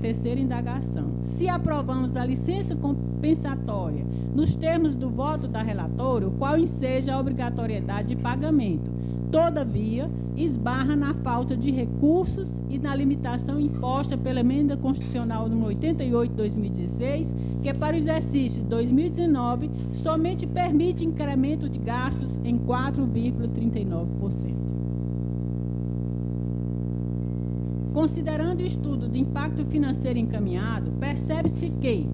terceira indagação, se aprovamos a licença compensatória nos termos do voto da relatora, o qual enseja a obrigatoriedade de pagamento, todavia, esbarra na falta de recursos e na limitação imposta pela Emenda Constitucional número 88 de 2016, que para o exercício de 2019 somente permite incremento de gastos em 4,39%. Considerando o estudo de impacto financeiro encaminhado, percebe-se que,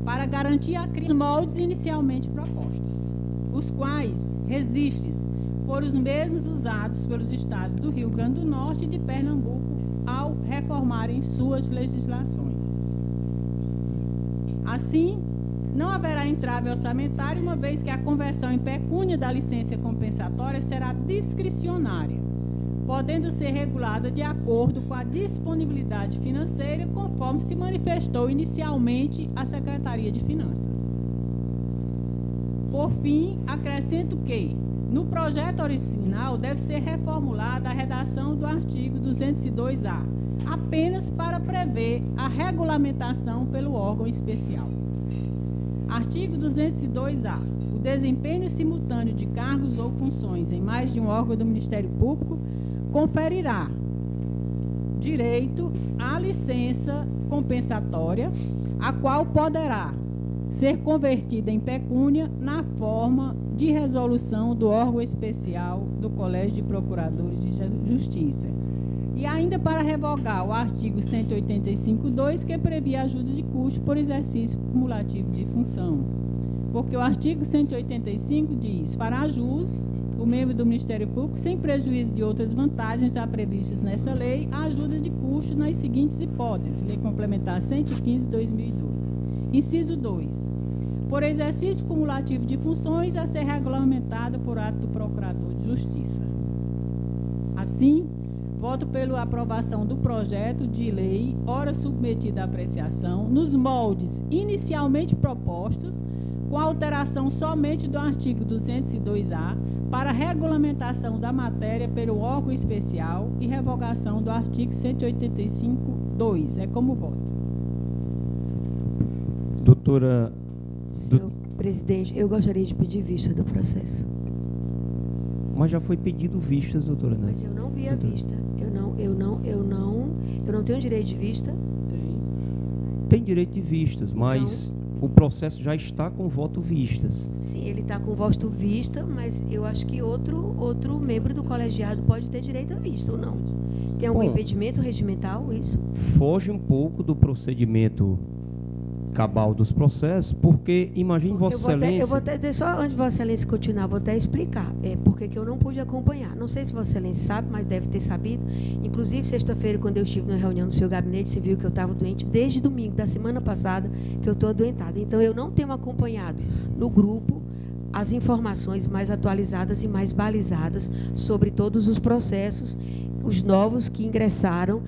para garantir a crise, os moldes inicialmente propostos, os quais, resistes, foram os mesmos usados pelos estados do Rio Grande do Norte e de Pernambuco ao reformarem suas legislações. Assim, não haverá entrave orçamentário, uma vez que a conversão em pecúnia da licença compensatória será discricionária, podendo ser regulada de acordo com a disponibilidade financeira, conforme se manifestou inicialmente a Secretaria de Finanças. Por fim, acrescento que, no projeto original, deve ser reformulada a redação do artigo 202-A, apenas para prever a regulamentação pelo órgão especial. Artigo 202-A. O desempenho simultâneo de cargos ou funções em mais de um órgão do Ministério Público conferirá direito à licença compensatória, a qual poderá ser convertida em pecúnia na forma de resolução do órgão especial do Colégio de Procuradores de Justiça. E ainda para revogar o artigo 185.2, que previa ajuda de custo por exercício cumulativo de função. Porque o artigo 185 diz: fará jus o membro do Ministério Público, sem prejuízo de outras vantagens já previstas nessa lei, a ajuda de custo nas seguintes hipóteses. Lei Complementar 115/2012. Inciso 2. Por exercício cumulativo de funções a ser regulamentado por ato do Procurador de Justiça. Assim, voto pela aprovação do projeto de lei, ora submetido à apreciação, nos moldes inicialmente propostos, com alteração somente do artigo 202-A, para regulamentação da matéria pelo órgão especial e revogação do artigo 185.2. É como voto. Doutora... Senhor presidente, eu gostaria de pedir vista do processo. Mas já foi pedido vistas, doutora, né? Mas eu não vi a vista. Eu não tenho direito de vista? Tem direito de vistas, mas o processo já está com voto vistas. Sim, ele está com voto vista, mas eu acho que outro membro do colegiado pode ter direito à vista, ou não? Tem algum impedimento regimental, isso? Foge um pouco do procedimento cabal dos processos, porque imagine Vossa Excelência... Eu vou até, só antes de Vossa Excelência continuar, vou até explicar porque que eu não pude acompanhar. Não sei se Vossa Excelência sabe, mas deve ter sabido. Inclusive, sexta-feira, quando eu estive na reunião do seu gabinete, você viu que eu estava doente desde domingo, da semana passada, que eu estou adoentada. Então, eu não tenho acompanhado no grupo as informações mais atualizadas e mais balizadas sobre todos os processos, os novos que ingressaram,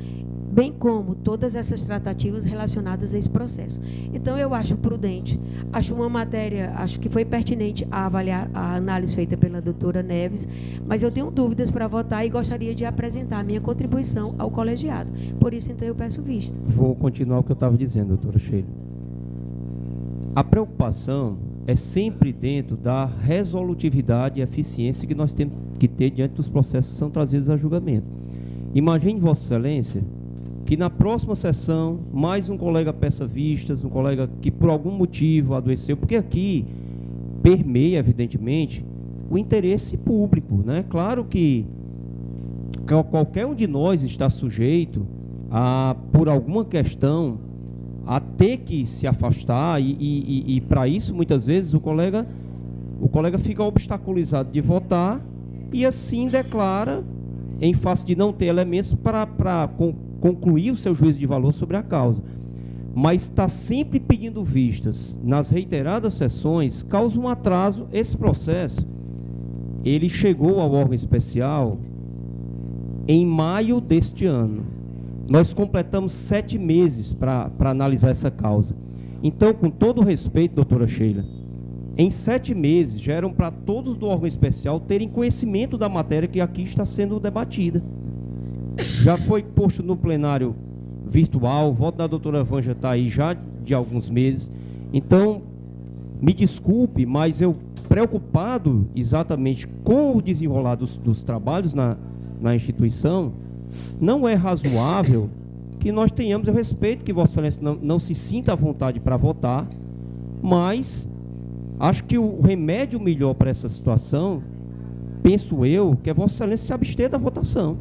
bem como todas essas tratativas relacionadas a esse processo. Então, eu acho prudente, acho uma matéria, acho que foi pertinente a avaliar a análise feita pela doutora Neves, mas eu tenho dúvidas para votar e gostaria de apresentar a minha contribuição ao colegiado. Por isso, então, eu peço vista. Vou continuar o que eu estava dizendo, doutora Sheila. A preocupação é sempre dentro da resolutividade e eficiência que nós temos que ter diante dos processos que são trazidos a julgamento. Imagine, Vossa Excelência, que na próxima sessão, mais um colega peça vistas, um colega que por algum motivo adoeceu, porque aqui permeia, evidentemente, o interesse público, né? Claro que qualquer um de nós está sujeito a, por alguma questão, a ter que se afastar e para isso, muitas vezes, o colega fica obstaculizado de votar e assim declara, em face de não ter elementos para concluir o seu juízo de valor sobre a causa. Mas está sempre pedindo vistas nas reiteradas sessões, causa um atraso. Esse processo, ele chegou ao órgão especial em maio deste ano. Nós completamos 7 meses para analisar essa causa. Então, com todo o respeito, doutora Sheila, em 7 meses já eram para todos do órgão especial terem conhecimento da matéria que aqui está sendo debatida. Já foi posto no plenário virtual, o voto da doutora Vanja está aí já de alguns meses. Então, me desculpe, mas eu, preocupado exatamente com o desenrolar dos trabalhos na instituição, não é razoável que nós tenhamos, eu respeito que Vossa Excelência não se sinta à vontade para votar, mas acho que o remédio melhor para essa situação, penso eu, que é Vossa Excelência se abster da votação.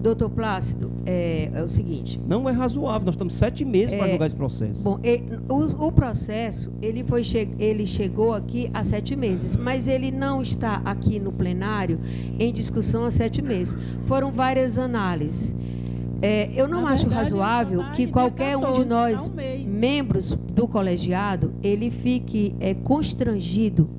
Doutor Plácido, é o seguinte... Não é razoável, nós estamos 7 meses para julgar esse processo. Bom, o processo, ele chegou aqui há 7 meses, mas ele não está aqui no plenário em discussão há 7 meses. Foram várias análises. Eu não acho razoável que qualquer um de nós, membros do colegiado, ele fique constrangido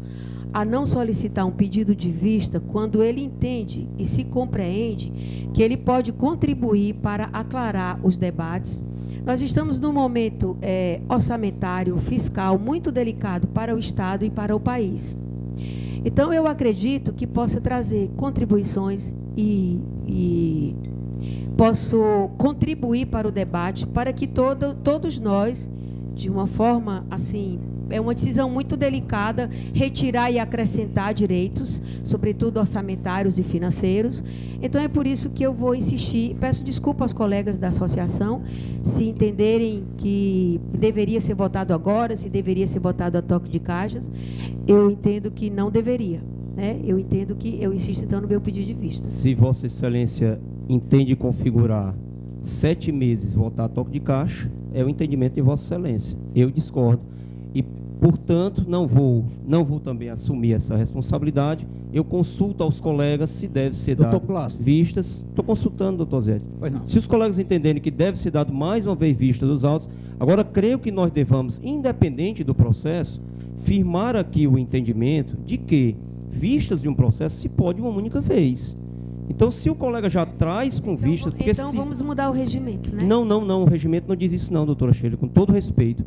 a não solicitar um pedido de vista quando ele entende e se compreende que ele pode contribuir para aclarar os debates. Nós estamos num momento orçamentário, fiscal, muito delicado para o Estado e para o país. Então, eu acredito que possa trazer contribuições e posso contribuir para o debate, para que todos nós, de uma forma assim... É uma decisão muito delicada, retirar e acrescentar direitos, sobretudo orçamentários e financeiros. Então, é por isso que eu vou insistir. Peço desculpa aos colegas da associação, se entenderem que deveria ser votado agora, se deveria ser votado a toque de caixas. Eu entendo que não deveria, né? Eu entendo que, eu insisto, então, no meu pedido de vista. Se Vossa Excelência entende configurar 7 meses votar a toque de caixa, é o entendimento de Vossa Excelência. Eu discordo. E, portanto, não vou também assumir essa responsabilidade. Eu consulto aos colegas se deve ser dado vistas. Estou consultando, doutor Zé. Se os colegas entenderem que deve ser dado mais uma vez vista dos autos, agora creio que nós devamos, independente do processo, firmar aqui o entendimento de que vistas de um processo se pode uma única vez. Então, se o colega já traz com vistas... Então, vamos mudar o regimento, né? Não, o regimento não diz isso não, doutora Sheila, com todo respeito.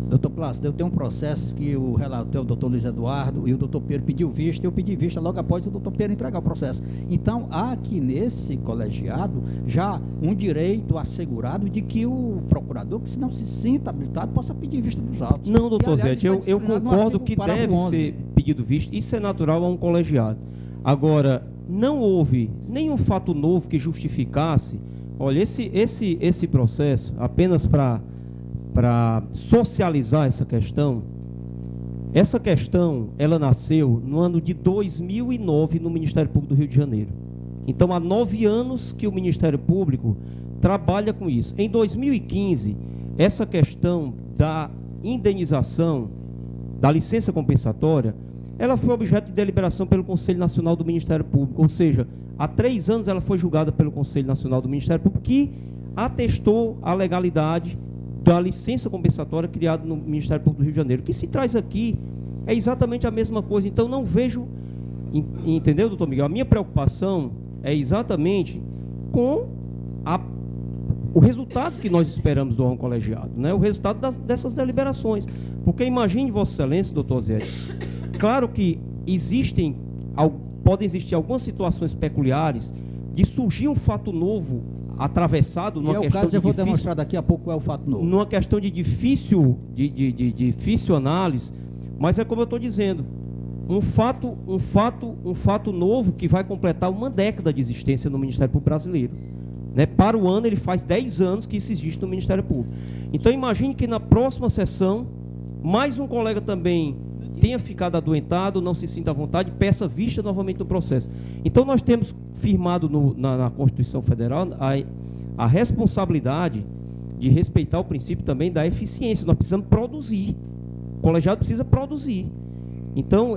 Doutor Plácido, eu tenho um processo que o relator, o doutor Luiz Eduardo e o doutor Pedro pediu vista, eu pedi vista logo após o doutor Pedro entregar o processo. Então, há aqui nesse colegiado já um direito assegurado de que o procurador, que se não se sinta habilitado, possa pedir vista dos autos. Não, doutor Zé, eu concordo que deve ser pedido vista, isso é natural a um colegiado. Agora, não houve nenhum fato novo que justificasse, olha, esse processo, apenas para socializar essa questão, ela nasceu no ano de 2009 no Ministério Público do Rio de Janeiro. Então, há 9 anos que o Ministério Público trabalha com isso. Em 2015, essa questão da indenização, da licença compensatória, ela foi objeto de deliberação pelo Conselho Nacional do Ministério Público, ou seja, há 3 anos ela foi julgada pelo Conselho Nacional do Ministério Público, que atestou a legalidade da licença compensatória criada no Ministério Público do Rio de Janeiro. O que se traz aqui é exatamente a mesma coisa. Então, não vejo, entendeu, doutor Miguel? A minha preocupação é exatamente com o resultado que nós esperamos do órgão colegiado, né? O resultado dessas deliberações. Porque imagine, Vossa Excelência, doutor Zé, claro que podem existir algumas situações peculiares de surgir um fato novo atravessado numa questão caso, eu vou demonstrar daqui a pouco qual é o fato novo. Numa questão de difícil análise, mas é como eu estou dizendo, um fato novo que vai completar uma década de existência no Ministério Público Brasileiro. Né? Para o ano, ele faz 10 anos que isso existe no Ministério Público. Então, imagine que na próxima sessão, mais um colega também tenha ficado adoentado, não se sinta à vontade, peça vista novamente do processo. Então, nós temos firmado na Constituição Federal a responsabilidade de respeitar o princípio também da eficiência. Nós precisamos produzir. O colegiado precisa produzir. Então,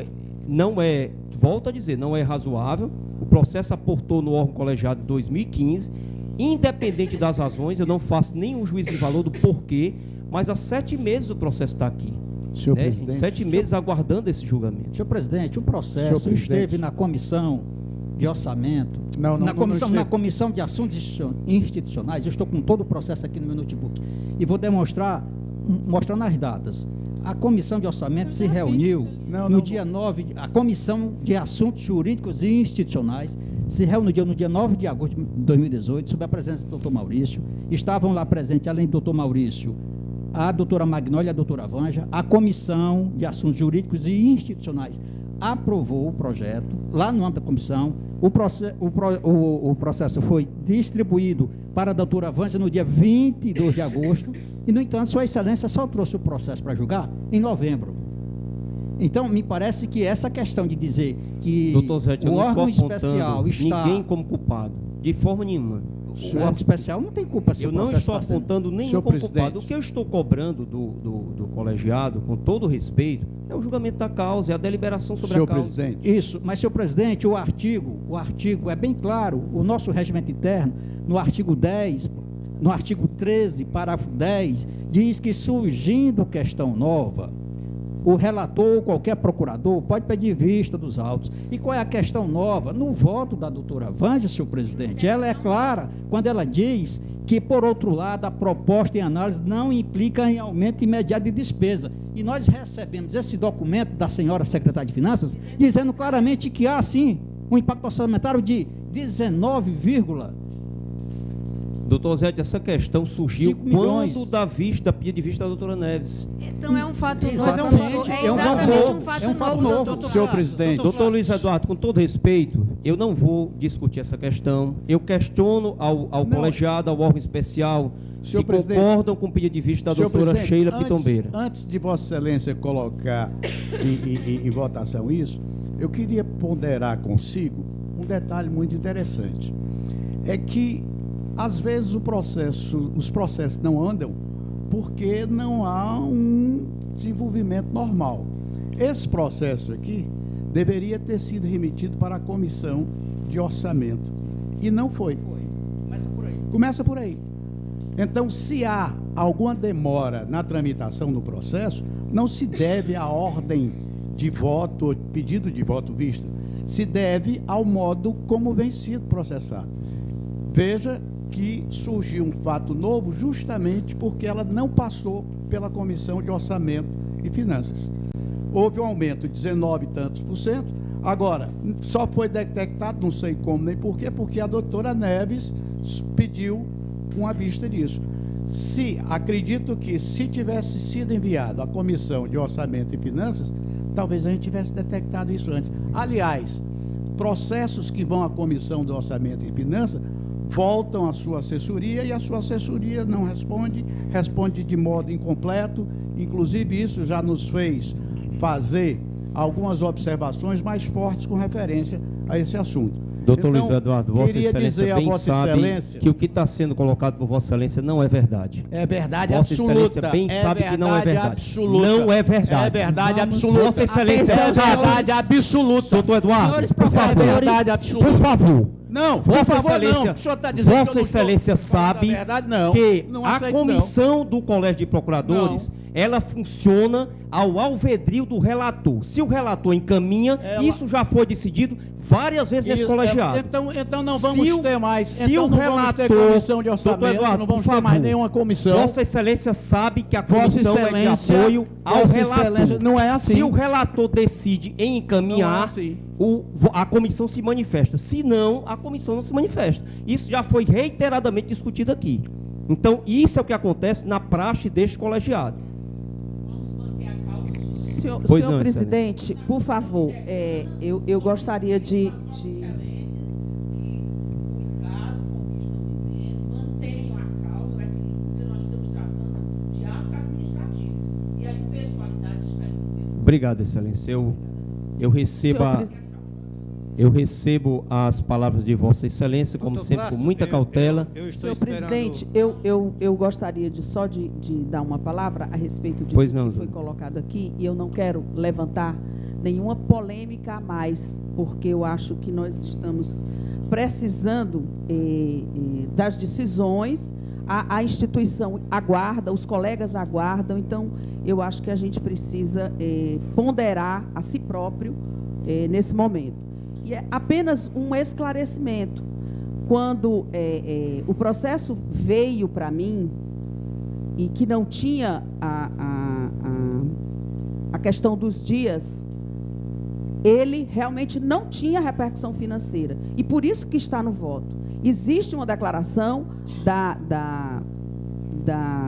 volto a dizer, não é razoável. O processo aportou no órgão colegiado em 2015, independente das razões, eu não faço nenhum juízo de valor do porquê, mas há 7 meses o processo está aqui. Senhor presidente, 7 meses aguardando esse julgamento. Senhor presidente, o processo esteve na comissão de orçamento, na comissão de assuntos institucionais. Eu estou com todo o processo aqui no meu notebook e vou mostrando as datas. A comissão de orçamento se reuniu no dia 9, a comissão de assuntos jurídicos e institucionais se reuniu no dia 9 de agosto de 2018, sob a presença do doutor Maurício. Estavam lá presentes, além do doutor Maurício, a doutora Magnólia e a doutora Vanja. A comissão de assuntos jurídicos e institucionais aprovou o projeto lá no âmbito da comissão. O processo foi distribuído para a doutora Vanja no dia 22 de agosto e, no entanto, Sua Excelência só trouxe o processo para julgar em novembro. Então, me parece que essa questão de dizer que o órgão especial está... ninguém como culpado, de forma nenhuma. O órgão especial não tem culpa. Eu não estou apontando nenhum como culpado. O que eu estou cobrando do colegiado, com todo respeito, é o julgamento da causa, é a deliberação sobre a causa. Presidente. Isso, mas, senhor presidente, o artigo é bem claro, o nosso regimento interno, no artigo 10, no artigo 13, parágrafo 10, diz que, surgindo questão nova, o relator ou qualquer procurador pode pedir vista dos autos. E qual é a questão nova? No voto da doutora Vanja, senhor presidente, ela é clara quando ela diz que, por outro lado, a proposta em análise não implica em aumento imediato de despesa. E nós recebemos esse documento da senhora secretária de Finanças, dizendo claramente que há, sim, um impacto orçamentário de 19, doutor Zé, essa questão surgiu quando da pedido de vista da doutora Neves. Então é um fato novo. É um fato novo. Doutor. Senhor presidente. Doutor Luiz Eduardo, com todo respeito, eu não vou discutir essa questão. Eu questiono ao colegiado, ao órgão especial, se concordam com o pedido de vista da doutora Sheila Pitombeira. Antes de Vossa Excelência colocar em votação isso, eu queria ponderar consigo um detalhe muito interessante. É que às vezes os processos não andam porque não há um desenvolvimento normal. Esse processo aqui deveria ter sido remetido para a comissão de orçamento e não foi. Começa por aí. Então, se há alguma demora na tramitação do processo, não se deve à ordem de voto, pedido de voto vista, se deve ao modo como vem sido processado. Veja que surgiu um fato novo justamente porque ela não passou pela Comissão de Orçamento e Finanças. Houve um aumento de 19 e tantos por cento, agora, só foi detectado, não sei como nem porquê, porque a doutora Neves pediu uma vista disso. Acredito que se tivesse sido enviado à Comissão de Orçamento e Finanças, talvez a gente tivesse detectado isso antes. Aliás, processos que vão à Comissão de Orçamento e Finanças voltam à sua assessoria e a sua assessoria não responde de modo incompleto. Inclusive, isso já nos fez fazer algumas observações mais fortes com referência a esse assunto. Doutor Então, Luiz Eduardo, Vossa queria Excelência dizer a bem Vossa sabe Excelência- que o que está sendo colocado por Vossa Excelência não é verdade. É verdade Vossa absoluta. Excelência bem sabe que não é verdade. Absoluta. Não é verdade. É verdade Vamos- absoluta. Vossa Excelência é sabe. verdade absoluta. Doutor Eduardo, Senhores por favor. É verdade absoluta. Por favor. Não, por Vossa favor, Excelência, não. O senhor está dizendo que eu Vossa não Excelência estou falando sabe a verdade, não. que Não a aceito, comissão do Colégio de Procuradores, ela funciona ao alvedrio do relator. Se o relator encaminha, isso já foi decidido várias vezes nesse colegiado. Então não vamos ter mais. Se então o não vamos relator, ter comissão de doutor orçamento, Eduardo, não vamos por ter favor, mais nenhuma comissão. Vossa Excelência sabe que a Vossa comissão é de Excelência- apoio ao Vossa relator. Excelência, não é assim. Se o relator decide em encaminhar, Não é assim. a comissão se manifesta. Se não, a comissão não se manifesta. Isso já foi reiteradamente discutido aqui. Então, isso é o que acontece na praxe deste colegiado. Pois Senhor não, presidente, por favor, eu gostaria de Obrigado, Excelência. Eu recebo as palavras de Vossa Excelência, como Doutor sempre, Plácido, com muita cautela. eu estou Senhor esperando... presidente, eu gostaria de dar uma palavra a respeito de Pois tudo não, que foi Zé. colocado aqui, e eu não quero levantar nenhuma polêmica a mais, porque eu acho que nós estamos precisando das decisões, a instituição aguarda, os colegas aguardam, então eu acho que a gente precisa ponderar a si próprio nesse momento. E é apenas um esclarecimento. Quando o processo veio para mim e que não tinha a questão dos dias, ele realmente não tinha repercussão financeira. E por isso que está no voto. Existe uma declaração da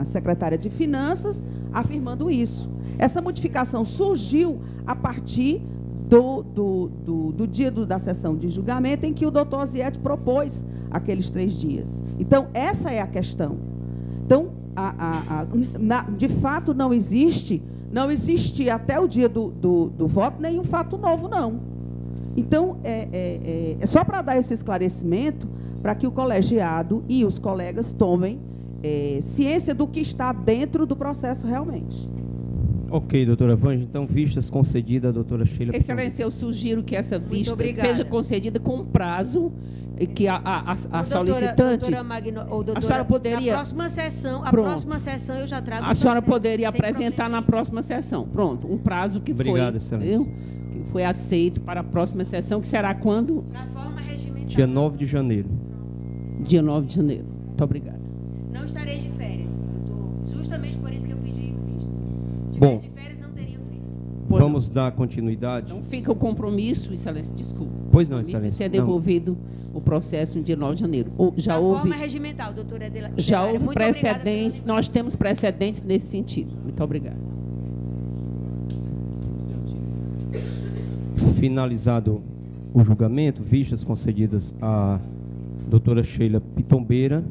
secretária de Finanças afirmando isso. Essa modificação surgiu a partir do dia da sessão de julgamento, em que o doutor Osiete propôs aqueles 3 dias. Então, essa é a questão. Então, de fato, não existe até o dia do voto nenhum fato novo, não. Então, é só para dar esse esclarecimento, para que o colegiado e os colegas tomem ciência do que está dentro do processo realmente. Ok, doutora Vângela, então, vistas concedidas, doutora Sheila. Excelência, eu sugiro que essa vista obrigada. seja concedida com prazo, e que a solicitante... Doutora Magno, ou doutora, a senhora poderia... Na próxima sessão, Pronto. próxima sessão eu já trago A senhora processo, poderia sem apresentar problema. na próxima sessão. Pronto, um prazo que Obrigado, Excelência. que foi aceito para a próxima sessão, que será quando? Na forma regimental. Dia 9 de janeiro. Dia 9 de janeiro. Muito obrigada. Não estarei de férias, doutor. Justamente por isso que eu pedi vista. Se Bom. tivesse de férias, não teria feito. Vamos dar continuidade? Então fica o compromisso, Excelência, desculpa. Pois não, O compromisso de Excelência. ser Não. devolvido o processo no dia 9 de janeiro. Já Na houve... forma regimental, doutora Já Delária. houve Muito obrigada precedentes, nós temos precedentes nesse sentido. Muito obrigada. Finalizado o julgamento, vistas concedidas à doutora Sheila Pitombeira,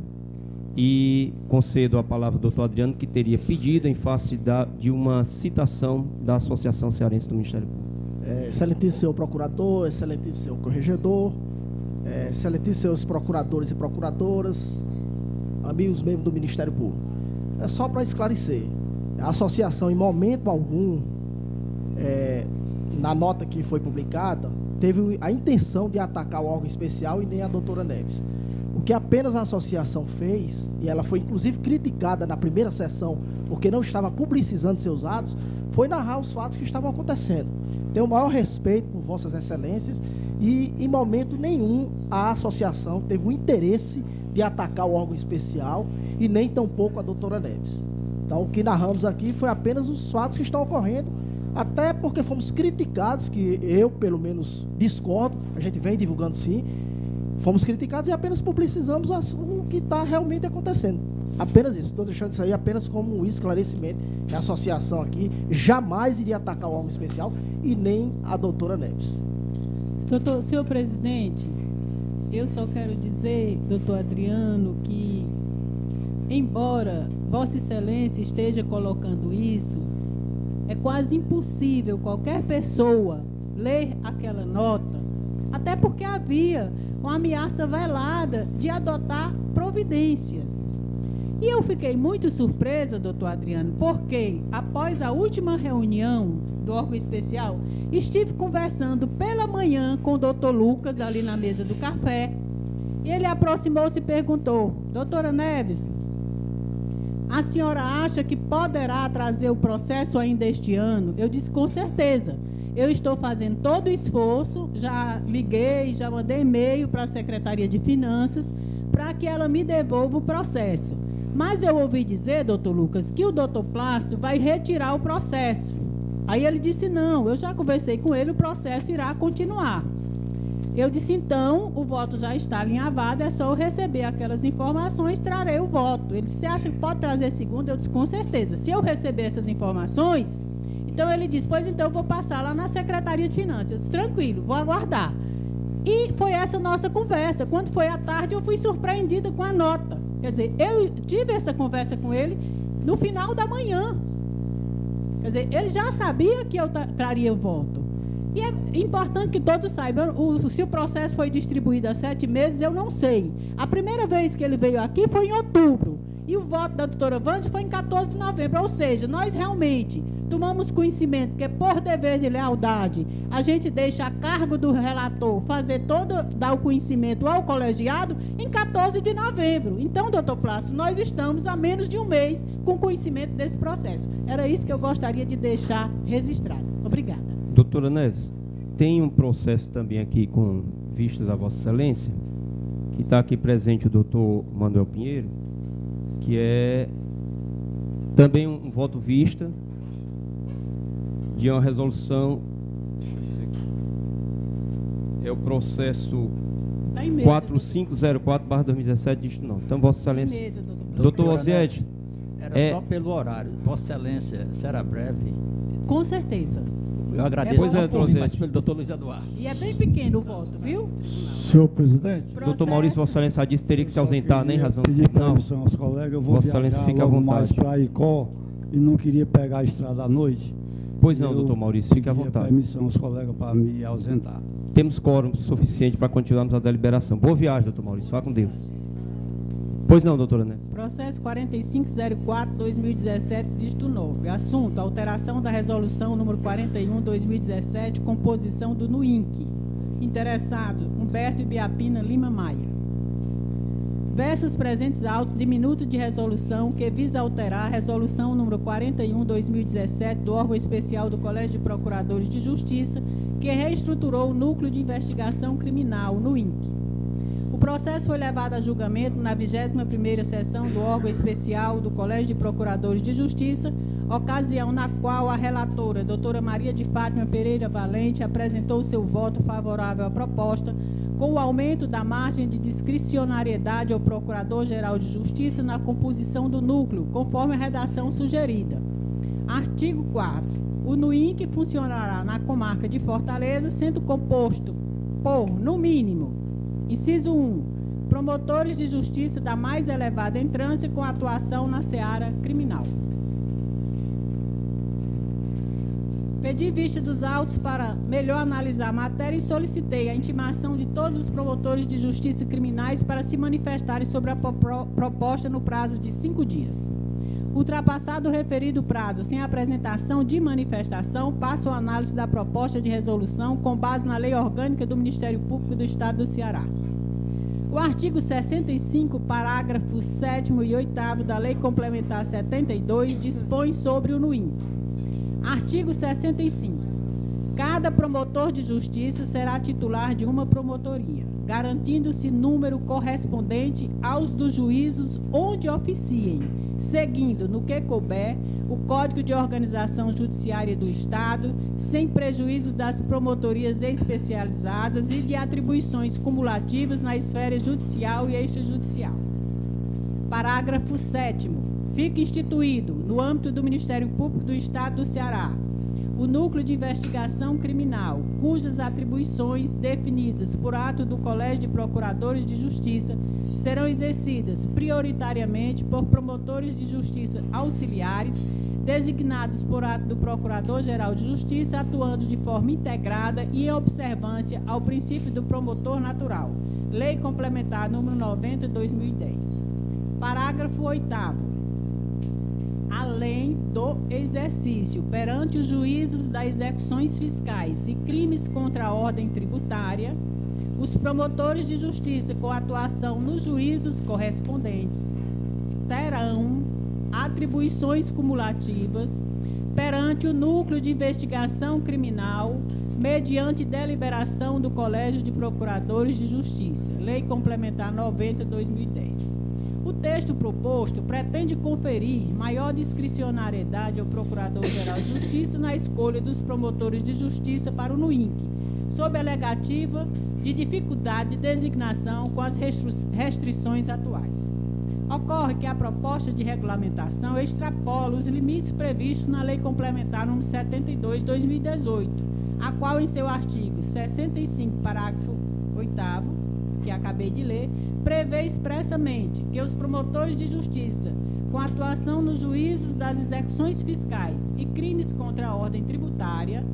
e concedo a palavra ao doutor Adriano, que teria pedido em face de uma citação da Associação Cearense do Ministério Público. Excelentíssimo senhor procurador, excelentíssimo senhor corregedor, excelentíssimos senhores procuradores e procuradoras, amigos membros do Ministério Público. É só para esclarecer, a associação em momento algum, na nota que foi publicada, teve a intenção de atacar o órgão especial e nem a doutora Neves. O que apenas a associação fez, e ela foi inclusive criticada na primeira sessão, porque não estava publicizando seus atos, foi narrar os fatos que estavam acontecendo. Tenho o maior respeito por vossas excelências e, em momento nenhum, a associação teve o interesse de atacar o órgão especial e nem tampouco a doutora Neves. Então, o que narramos aqui foi apenas os fatos que estão ocorrendo, até porque fomos criticados, que eu, pelo menos, discordo, a gente vem divulgando sim, fomos criticados e apenas publicizamos o que está realmente acontecendo. Apenas isso. Estou deixando isso aí apenas como um esclarecimento. A associação aqui jamais iria atacar o órgão especial e nem a doutora Neves. Senhor presidente, eu só quero dizer, doutor Adriano, que embora Vossa Excelência esteja colocando isso, é quase impossível qualquer pessoa ler aquela nota, até porque havia com ameaça velada de adotar providências. E eu fiquei muito surpresa, doutor Adriano, porque após a última reunião do órgão especial, estive conversando pela manhã com o doutor Lucas, ali na mesa do café, e ele aproximou-se e perguntou: doutora Neves, a senhora acha que poderá trazer o processo ainda este ano? Eu disse: com certeza. Eu estou fazendo todo o esforço, já liguei, já mandei e-mail para a Secretaria de Finanças para que ela me devolva o processo. Mas eu ouvi dizer, doutor Lucas, que o doutor Plácido vai retirar o processo. Aí ele disse: não, eu já conversei com ele, o processo irá continuar. Eu disse: então, o voto já está alinhavado, é só eu receber aquelas informações, trarei o voto. Ele disse: você acha que pode trazer segunda? Eu disse: com certeza. Se eu receber essas informações, então ele disse: pois então eu vou passar lá na Secretaria de Finanças. Eu disse: tranquilo, vou aguardar. E foi essa nossa conversa. Quando foi à tarde, eu fui surpreendida com a nota. Quer dizer, eu tive essa conversa com ele no final da manhã. Quer dizer, ele já sabia que eu traria o voto. E é importante que todos saibam, se o processo foi distribuído há 7 meses, eu não sei. A primeira vez que ele veio aqui foi em outubro. E o voto da doutora Wanda foi em 14 de novembro. Ou seja, nós realmente tomamos conhecimento que, por dever de lealdade, a gente deixa a cargo do relator dar o conhecimento ao colegiado em 14 de novembro. Então, doutor Plácido, nós estamos há menos de um mês com conhecimento desse processo. Era isso que eu gostaria de deixar registrado. Obrigada. Doutora Neves, tem um processo também aqui com vistas a Vossa Excelência, que está aqui presente o doutor Manuel Pinheiro, que é também um voto vista de uma resolução, é o processo 4504/2017, distrito 9. Então, Vossa Excelência, doutor Osiede, era só pelo horário. Vossa Excelência, será breve? Com certeza. Eu agradeço mas pelo doutor Luiz Eduardo. E é bem pequeno o voto, viu? Senhor presidente. Doutor Maurício, Vossa Excelência disse que teria que se ausentar, nem razão pedir permissão aos colegas, eu vou Vossa Excelência fica à logo vontade. mais para Icó e não queria pegar a estrada à noite. Pois não, doutor Maurício, fique à vontade. Permissão aos colegas para me ausentar. Temos quórum suficiente para continuarmos a deliberação. Boa viagem, doutor Maurício. Vá com Deus. Pois não, doutora Neves. Processo 4504/2017, dígito 9. Assunto: alteração da resolução número 41/2017, composição do NUINC. Interessado: Humberto Ibiapina Lima Maia. Versos presentes autos de minuto de resolução que visa alterar a resolução número 41/2017 do órgão especial do Colégio de Procuradores de Justiça, que reestruturou o núcleo de investigação criminal, NUINC. O processo foi levado a julgamento na 21ª sessão do órgão especial do Colégio de Procuradores de Justiça, ocasião na qual a relatora, doutora Maria de Fátima Pereira Valente, apresentou seu voto favorável à proposta, com o aumento da margem de discricionariedade ao Procurador-Geral de Justiça na composição do núcleo, conforme a redação sugerida. Artigo 4º. O NUINC funcionará na comarca de Fortaleza, sendo composto por, no mínimo, inciso 1, promotores de justiça da mais elevada entrância com atuação na seara criminal. Pedi vista dos autos para melhor analisar a matéria e solicitei a intimação de todos os promotores de justiça criminais para se manifestarem sobre a proposta no prazo de 5 dias. Ultrapassado o referido prazo sem apresentação de manifestação, passo a análise da proposta de resolução com base na Lei Orgânica do Ministério Público do Estado do Ceará. O artigo 65, parágrafos 7º e 8º da Lei Complementar 72 dispõe sobre o NUINC. Artigo 65. Cada promotor de justiça será titular de uma promotoria, garantindo-se número correspondente aos dos juízos onde oficiem, seguindo, no que couber, o Código de Organização Judiciária do Estado, sem prejuízo das promotorias especializadas e de atribuições cumulativas na esfera judicial e extrajudicial. Parágrafo 7º. Fica instituído, no âmbito do Ministério Público do Estado do Ceará, o Núcleo de Investigação Criminal, cujas atribuições definidas por ato do Colégio de Procuradores de Justiça serão exercidas prioritariamente por promotores de justiça auxiliares, designados por ato do Procurador-Geral de Justiça, atuando de forma integrada e em observância ao princípio do promotor natural, Lei Complementar número 90, 2010. Parágrafo 8º. Além do exercício perante os juízos das execuções fiscais e crimes contra a ordem tributária, os promotores de justiça com atuação nos juízos correspondentes terão atribuições cumulativas perante o Núcleo de Investigação Criminal, mediante deliberação do Colégio de Procuradores de Justiça, Lei Complementar 90, 2010. O texto proposto pretende conferir maior discricionariedade ao Procurador-Geral de Justiça na escolha dos promotores de justiça para o NUINC, sob a alegativa de dificuldade de designação com as restrições atuais. Ocorre que a proposta de regulamentação extrapola os limites previstos na Lei Complementar nº 72, 2018, a qual, em seu artigo 65, parágrafo 8º, que acabei de ler, prevê expressamente que os promotores de justiça, com atuação nos juízos das execuções fiscais e crimes contra a ordem tributária,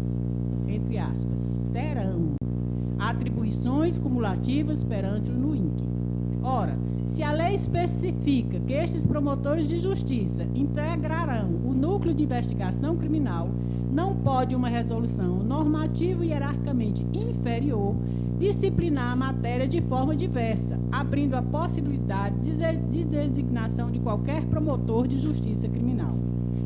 entre aspas, terão atribuições cumulativas perante o NUINC. Ora, se a lei especifica que estes promotores de justiça integrarão o núcleo de investigação criminal, não pode uma resolução normativa hierarquicamente inferior disciplinar a matéria de forma diversa, abrindo a possibilidade de designação de qualquer promotor de justiça criminal.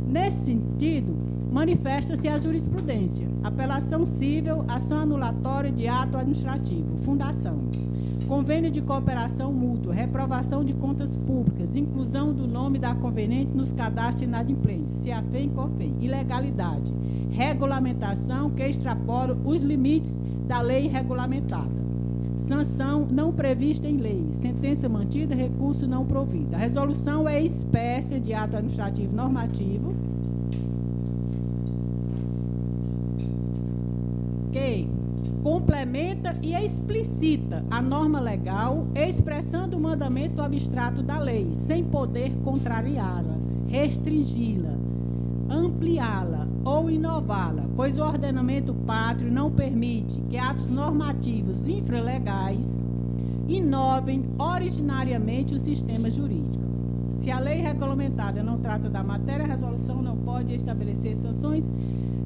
Nesse sentido, manifesta-se a jurisprudência, apelação cível, ação anulatória de ato administrativo, fundação, convênio de cooperação mútua, reprovação de contas públicas, inclusão do nome da conveniente nos cadastros inadimplentes, CAFEM e COFEM, ilegalidade, regulamentação que extrapola os limites da lei regulamentada, sanção não prevista em lei, sentença mantida, recurso não provido. A resolução é espécie de ato administrativo normativo que complementa e explicita a norma legal, expressando o mandamento abstrato da lei, sem poder contrariá-la, restringi-la, ampliá-la ou inová-la, pois o ordenamento pátrio não permite que atos normativos infralegais inovem originariamente o sistema jurídico. Se a lei regulamentada não trata da matéria, a resolução não pode estabelecer sanções.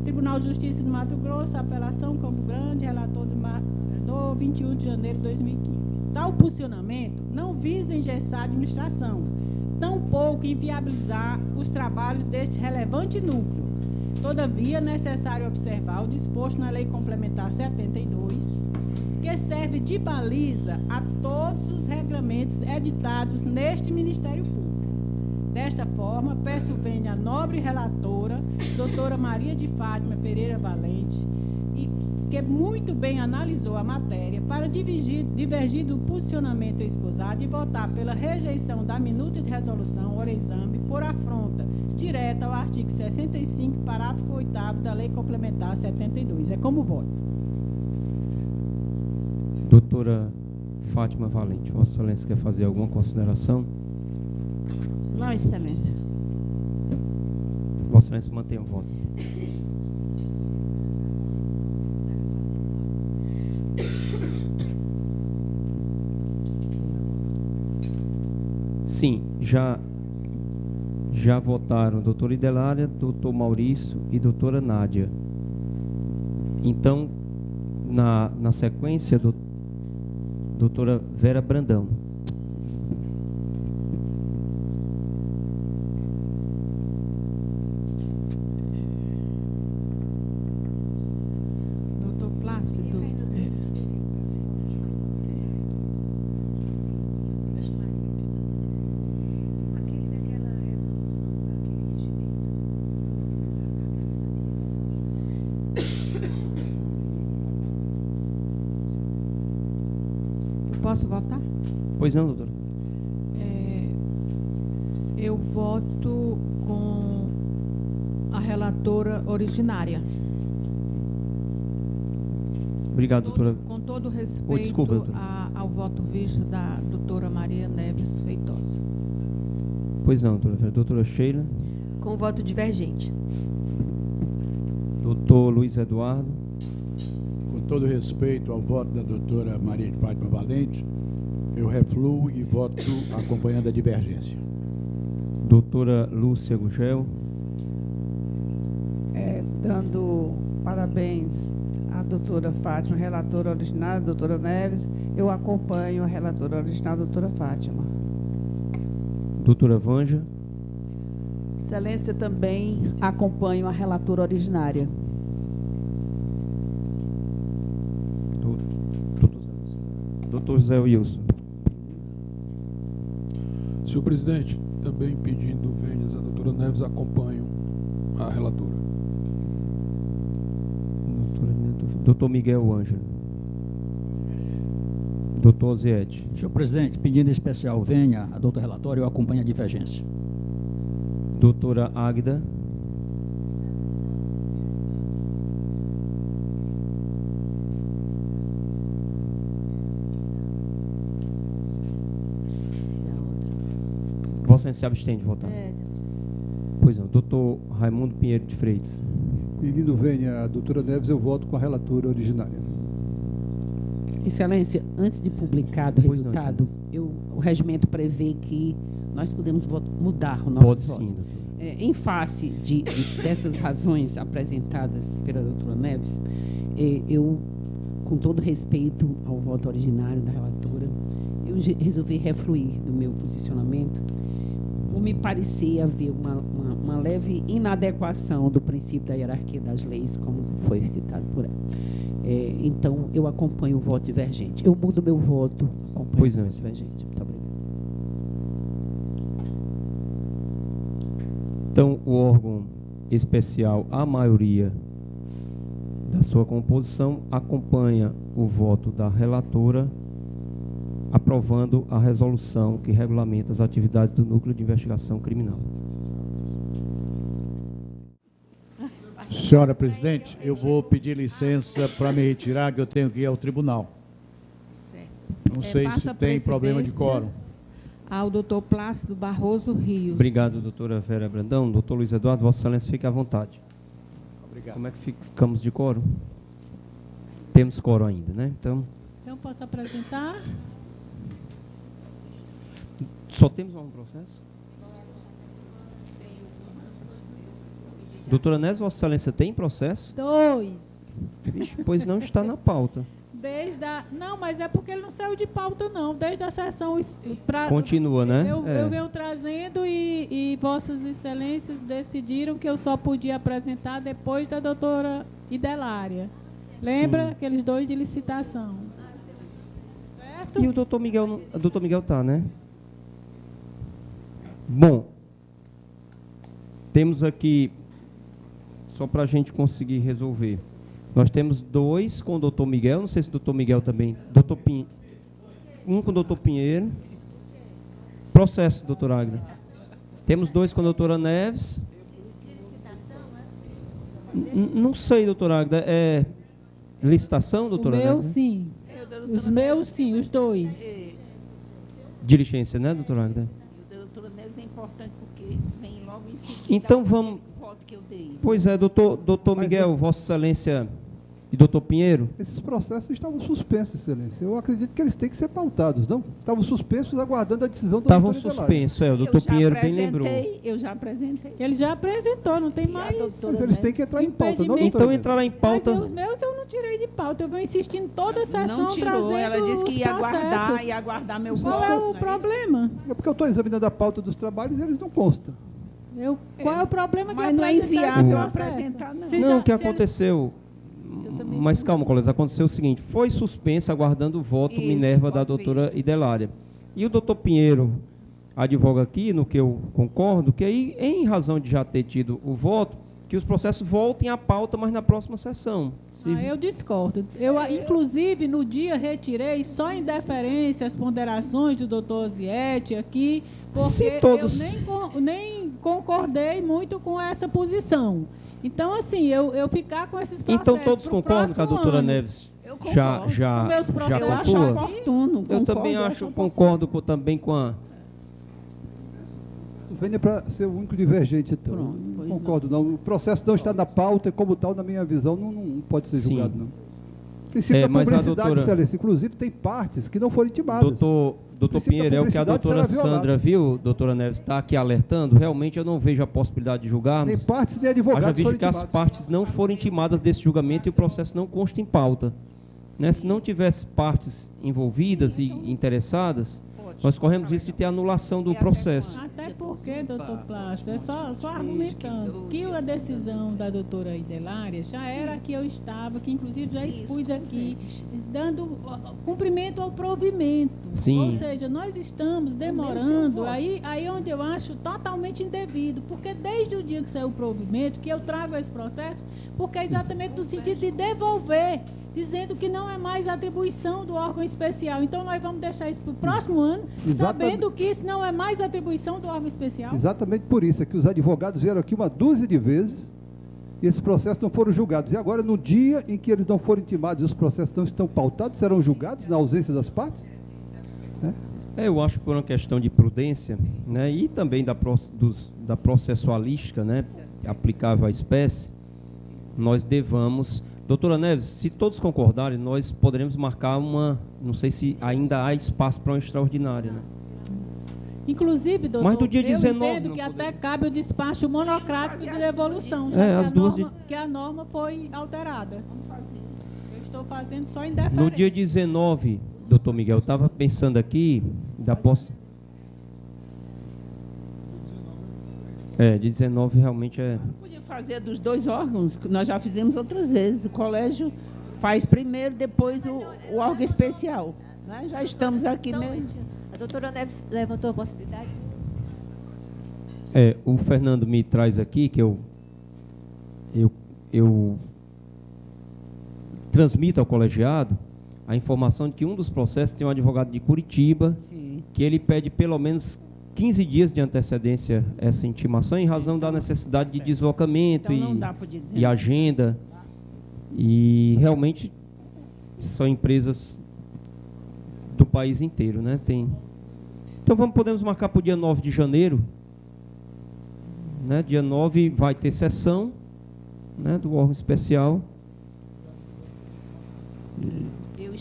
Tribunal de Justiça de Mato Grosso, apelação Campo Grande, relator do 21 de janeiro de 2015. Tal posicionamento não visa engessar a administração, tampouco inviabilizar os trabalhos deste relevante núcleo. Todavia, é necessário observar o disposto na Lei Complementar 72, que serve de baliza a todos os regramentos editados neste Ministério Público. Desta forma, peço vênia à nobre relatora, doutora Maria de Fátima Pereira Valente, e que muito bem analisou a matéria, para divergir do posicionamento exposado e votar pela rejeição da minuta de resolução, ora exame, por afronta direta ao artigo 65, parágrafo 8º da Lei Complementar 72. É como voto. Doutora Fátima Valente, Vossa Excelência quer fazer alguma consideração? Não, Excelência. Vossa Excelência mantém o voto. Sim, já votaram doutora Idelária, doutor Maurício e doutora Nádia. Então, na sequência, doutora Vera Brandão. Doutor Plácido. Posso votar? Pois não, doutora. Eu voto com a relatora originária. Obrigado, doutora. Com todo respeito desculpa, ao voto visto da doutora Maria Neves Feitosa. Pois não, doutora. Doutora Sheila. Com voto divergente. Doutor Luiz Eduardo. Com todo respeito ao voto da doutora Maria de Fátima Valente, Eu refluo e voto acompanhando a divergência. Doutora Lúcia Gugel. Dando parabéns à doutora Fátima, relatora original, doutora Neves, eu acompanho a relatora original, doutora Fátima. Doutora Vanja. Excelência, também acompanho a relatora originária. Doutor Zé Wilson. Senhor presidente, também pedindo vênias à doutora Neves, acompanho a relatora. Doutor Miguel Ângelo. Doutor Oziete. Senhor presidente, pedindo em especial venha a doutor relatório, eu acompanho a divergência. Doutora Águida. Vossa Excelência se abstém de votar? Pois não. Doutor Raimundo Pinheiro de Freitas. Pedindo venha a doutora Neves, eu voto com a relatora originária. Excelência, antes de publicado o resultado, o regimento prevê que nós podemos mudar o nosso voto. Pode sim, doutor. Em face dessas razões apresentadas pela doutora Neves, eu, com todo respeito ao voto originário da relatora, eu resolvi refluir do meu posicionamento, por me parecer haver uma leve inadequação do princípio da hierarquia das leis, como foi citado por ela. Então, eu acompanho o voto divergente. Eu mudo meu voto, acompanho o voto divergente. Muito obrigado. Então, o órgão especial, a maioria da sua composição, acompanha o voto da relatora, aprovando a resolução que regulamenta as atividades do Núcleo de Investigação Criminal. Senhora presidente, eu vou pedir licença para me retirar, que eu tenho que ir ao tribunal. Não sei se tem problema de quórum. Ao doutor Plácido Barroso Rios. Obrigado, doutora Vera Brandão. Doutor Luiz Eduardo, Vossa Excelência, fique à vontade. Obrigado. Como é que ficamos de quórum? Temos quórum ainda, né? Então posso apresentar? Só temos um processo? Doutora Neves, Vossa Excelência tem processo? 2. Vixe, pois não está na pauta. Não, mas é porque ele não saiu de pauta, não. Desde a sessão... Continua, né? Eu venho trazendo e Vossas Excelências decidiram que eu só podia apresentar depois da doutora Idelária. Lembra? Sim. Aqueles 2 de licitação. Certo? E o doutor Miguel está, né? Bom, temos aqui, só para a gente conseguir resolver, nós temos 2 com o doutor Miguel, não sei se o doutor Miguel também, um com o doutor Pinheiro, processo, doutora Águida. Temos 2 com a doutora Neves. Não sei, doutora Águida, é licitação, doutora Neves? O meu, sim. Os meus, sim, os 2. Diligência, né, doutora Águida? Doutora Neves é importante porque vem logo em seguida. Então vamos. Voto que eu dei. Pois é, doutor Miguel, Vossa Excelência e doutor Pinheiro. Esses processos estavam suspensos, Excelência. Eu acredito que eles têm que ser pautados, não? Estavam suspensos aguardando a decisão do Estavam suspensos, o doutor Pinheiro bem lembrou. Eu já apresentei. Ele já apresentou, não tem mais. Mas eles têm que entrar em pauta, não? Então entrará em pauta. Mas os meus eu não tirei de pauta, eu venho insistindo toda a sessão não tirou, trazendo ela disse que ia processos. aguardar meu voto. Qual é o problema? É porque eu estou examinando a pauta dos trabalhos e eles não constam. Qual é o problema que mas não é inviável apresentar, não. Não, o que aconteceu... Mas calma, colegas, aconteceu o seguinte, foi suspensa aguardando o voto Minerva da doutora Idelária. E o doutor Pinheiro advoga aqui, no que eu concordo, que aí, em razão de já ter tido o voto, que os processos voltem à pauta, mas na próxima sessão. Eu discordo. Eu, inclusive, no dia retirei só em deferência as ponderações do doutor Oziete aqui, porque eu nem concordei muito com essa posição. Então, assim, eu ficar com esses processos. Então, todos concordam com a doutora Neves? Já eu acho oportuno. Eu também concordo também com a... Venha para ser o único divergente, então. Pronto, não concordo, não. O processo não está na pauta e, como tal, na minha visão, não pode ser julgado, não. O princípio da publicidade, Excelência, inclusive, tem partes que não foram intimadas. doutor Pinheiro, é o que a doutora Sandra viu, doutora Neves, está aqui alertando. Realmente eu não vejo a possibilidade de julgarmos. Nem partes, nem advogados haja visto foram que as partes não foram intimadas desse julgamento e o processo não consta em pauta. Né? Se não tivesse partes envolvidas e interessadas, nós corremos risco de ter anulação do processo. Até porque, doutor Plácido, é só argumentando que a decisão da doutora Idelária já era a que eu estava, que inclusive já expus aqui, dando cumprimento ao provimento. Sim. Ou seja, nós estamos demorando, aí onde eu acho totalmente indevido, porque desde o dia que saiu o provimento, que eu trago esse processo, porque é exatamente no sentido de devolver, dizendo que não é mais atribuição do órgão especial. Então, nós vamos deixar isso para o próximo ano, sabendo que isso não é mais atribuição do órgão especial. Exatamente por isso, é que os advogados vieram aqui uma dúzia de vezes e esses processos não foram julgados. E agora, no dia em que eles não foram intimados e os processos não estão pautados, serão julgados na ausência das partes? Eu acho que por uma questão de prudência, né, e também da processualística, né, aplicável à espécie, nós devamos... Doutora Neves, se todos concordarem, nós poderemos marcar uma... Não sei se ainda há espaço para uma extraordinária, né? Inclusive, doutor, mas do dia 19, eu entendo que até cabe o despacho monocrático de devolução, que a norma foi alterada. Eu estou fazendo só em deferência. No dia 19, doutor Miguel, eu estava pensando aqui, da posse... 19 realmente é... Podia fazer dos dois órgãos, que nós já fizemos outras vezes. O colégio faz primeiro, depois o órgão especial. Né? Já estamos aqui mesmo. A doutora Neves levantou a possibilidade. O Fernando me traz aqui que eu transmito ao colegiado a informação de que um dos processos tem um advogado de Curitiba, sim, que ele pede pelo menos 15 dias de antecedência essa intimação, em razão da necessidade de deslocamento e agenda. E realmente são empresas do país inteiro, né? Então podemos marcar para o dia 9 de janeiro. Né? Dia 9 vai ter sessão, né, do órgão especial.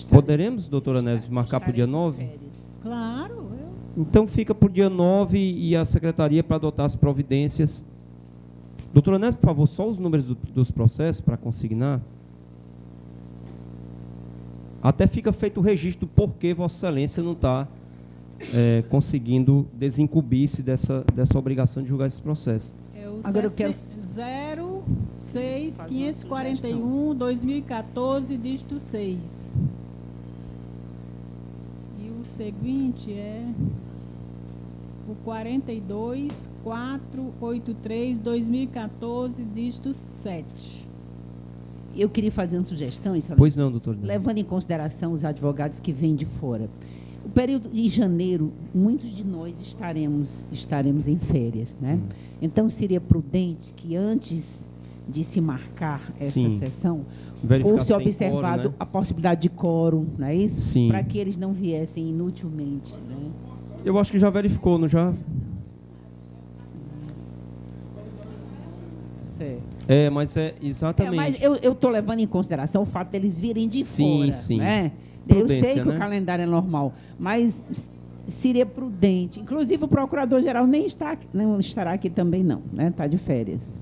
Poderemos, doutora Neves, marcar para o dia 9? Claro. Então fica para o dia 9 e a secretaria para adotar as providências. Doutora Neves, por favor, só os números dos processos para consignar. Até fica feito o registro do porquê Vossa Excelência não está conseguindo desincumbir-se dessa obrigação de julgar esse processo. Agora eu quero 06541/2014, dígito 6. E o seguinte é o 42483/2014, dígito 7. Eu queria fazer uma sugestão, Excelência. Pois não, doutor. Levando em consideração os advogados que vêm de fora. O período de janeiro, muitos de nós estaremos em férias, né? Então, seria prudente que antes de se marcar essa sessão, fosse observado quórum, né? A possibilidade de quórum, não é isso? Sim. Para que eles não viessem inutilmente, né? Eu acho que já verificou, não já? Certo. Mas exatamente. Mas eu estou levando em consideração o fato deles virem de fora, sim. Né? Prudência, eu sei que, né, o calendário é normal, mas seria prudente. Inclusive, o procurador-geral não estará aqui também, não, né? Está de férias.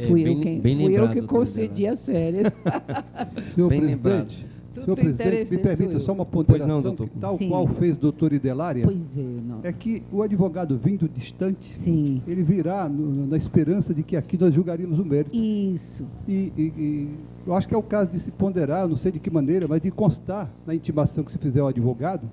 Fui eu que concedi as férias. Senhor presidente, me permita só uma ponderação, não, que tal qual fez o doutor Idelária, é que o advogado vindo distante, ele virá na esperança de que aqui nós julgaríamos o mérito. Isso. E eu acho que é o caso de se ponderar, eu não sei de que maneira, mas de constar na intimação que se fizer ao advogado,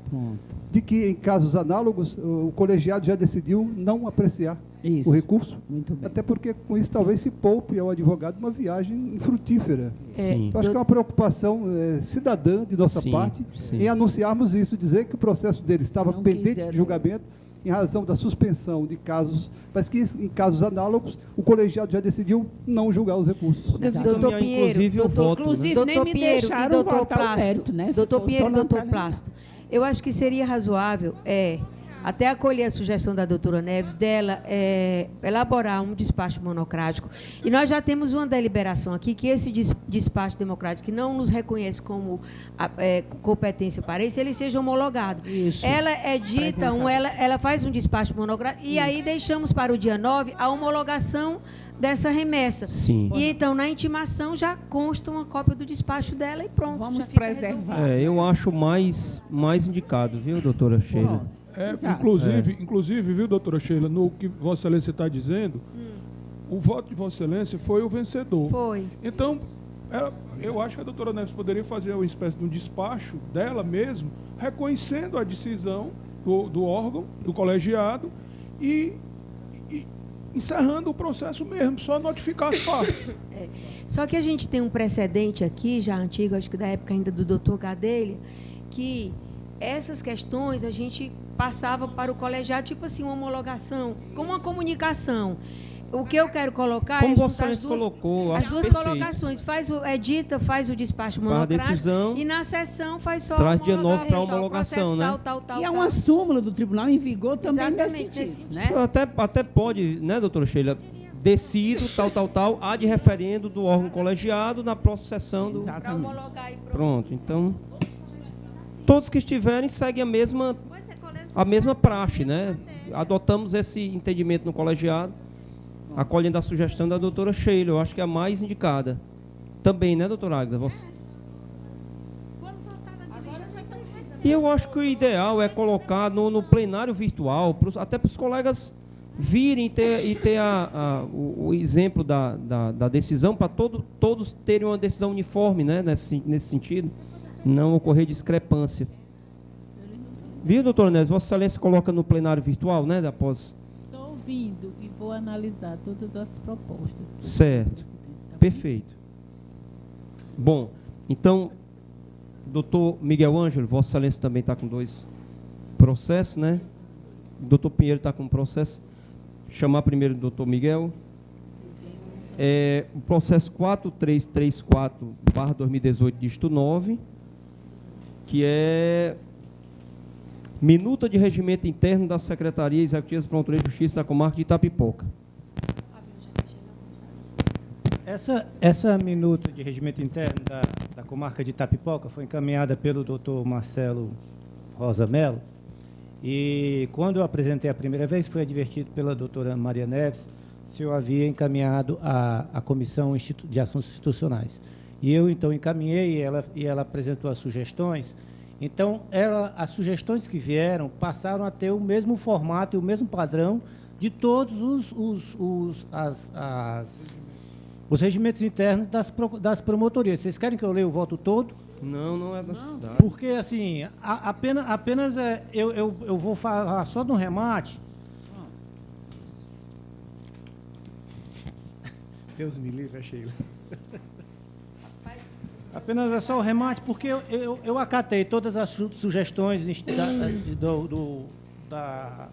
de que em casos análogos o colegiado já decidiu não apreciar o recurso, até porque com isso talvez se poupe ao advogado uma viagem infrutífera. Eu acho que é uma preocupação cidadã de nossa parte em anunciarmos isso, dizer que o processo dele estava pendente de julgamento em razão da suspensão de casos, mas que em casos análogos o colegiado já decidiu não julgar os recursos. Doutor Pinheiro, nem me deixaram votar o mérito, né? Doutor Pinheiro e doutor Plácido, eu acho que seria razoável até acolher a sugestão da doutora Neves dela elaborar um despacho monocrático. E nós já temos uma deliberação aqui que esse despacho democrático, que não nos reconhece como competência para isso, ele seja homologado. Isso. Ela edita, ela faz um despacho monográfico e aí deixamos para o dia 9 a homologação dessa remessa. Sim. E então, na intimação, já consta uma cópia do despacho dela e pronto. Vamos preservar. Eu acho mais indicado, viu, doutora Sheila? Inclusive, viu, doutora Sheila, no que Vossa Excelência está dizendo, o voto de Vossa Excelência foi o vencedor. Foi. Então, eu acho que a doutora Neves poderia fazer uma espécie de um despacho dela mesmo, reconhecendo a decisão do órgão, do colegiado, e encerrando o processo mesmo, só notificar as partes. Só que a gente tem um precedente aqui, já antigo, acho que da época ainda do doutor Gadelha, que essas questões a gente passava para o colegiado, tipo assim, uma homologação, como uma comunicação. O que eu quero colocar como é você colocou, as duas colocações. Edita, faz o despacho monocrático decisão, e na sessão faz só traz dia 9 para homologação, né? E é uma súmula do tribunal em vigor também nesse sentido, né? Até pode, né, doutora Sheila, decido, tal, há de referendo do órgão colegiado na próxima sessão do... Exatamente. Pronto, então, todos que estiverem seguem a mesma praxe, né? Adotamos esse entendimento no colegiado, acolhendo a sugestão da doutora Sheila, eu acho que é a mais indicada. Também, né, doutora Águeda? Você... E eu acho que o ideal é colocar no plenário virtual, até para os colegas virem e ter o exemplo da decisão, para todos terem uma decisão uniforme, né, nesse sentido, não ocorrer discrepância. Viu, doutora Neves? Vossa Excelência coloca no plenário virtual, né, após... Ouvindo e vou analisar todas as propostas. Certo. Perfeito. Bom, então, doutor Miguel Ângelo, Vossa Excelência também está com 2 processos, né? Doutor Pinheiro está com um processo. Chamar primeiro o doutor Miguel. O processo 4334/2018, dígito 9, que é minuta de regimento interno da Secretaria Executiva de Promotoria de Justiça da Comarca de Itapipoca. Essa minuta de regimento interno da Comarca de Itapipoca foi encaminhada pelo doutor Marcelo Rosa Mello, e quando eu apresentei a primeira vez, fui advertido pela doutora Maria Neves se eu havia encaminhado à Comissão de Assuntos Institucionais. E eu, então, encaminhei e ela apresentou as sugestões. Então, as sugestões que vieram passaram a ter o mesmo formato e o mesmo padrão de todos os regimentos internos das promotorias. Vocês querem que eu leia o voto todo? Não é necessário. Porque, assim, apenas eu vou falar só no remate. Deus me livre, Sheila. Apenas é só o remate, porque eu acatei todas as sugestões da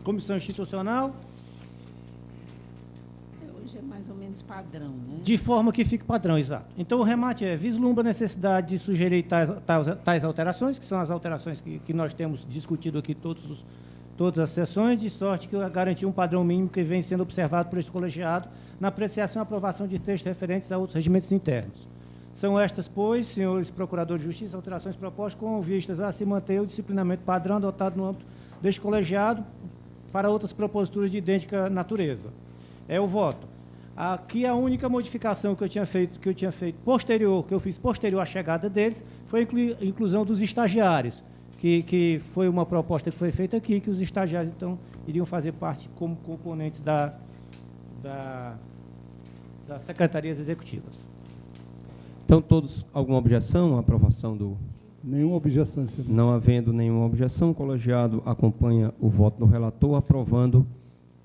Comissão Institucional. Hoje é mais ou menos padrão, né? De forma que fique padrão, exato. Então, o remate vislumbra a necessidade de sugerir tais alterações, que são as alterações que nós temos discutido aqui todas as sessões, de sorte que garantir um padrão mínimo que vem sendo observado por este colegiado na apreciação e aprovação de textos referentes a outros regimentos internos. São estas, pois, senhores procuradores de justiça, alterações propostas com vistas a se manter o disciplinamento padrão adotado no âmbito deste colegiado para outras proposituras de idêntica natureza. É o voto. Aqui a única modificação que eu tinha feito posterior, que eu fiz posterior à chegada deles, foi a inclusão dos estagiários, que foi uma proposta que foi feita aqui, que os estagiários, então, iriam fazer parte como componentes das secretarias executivas. Então, todos, alguma objeção à aprovação do... Nenhuma objeção, senhor. Não havendo nenhuma objeção, o colegiado acompanha o voto do relator, aprovando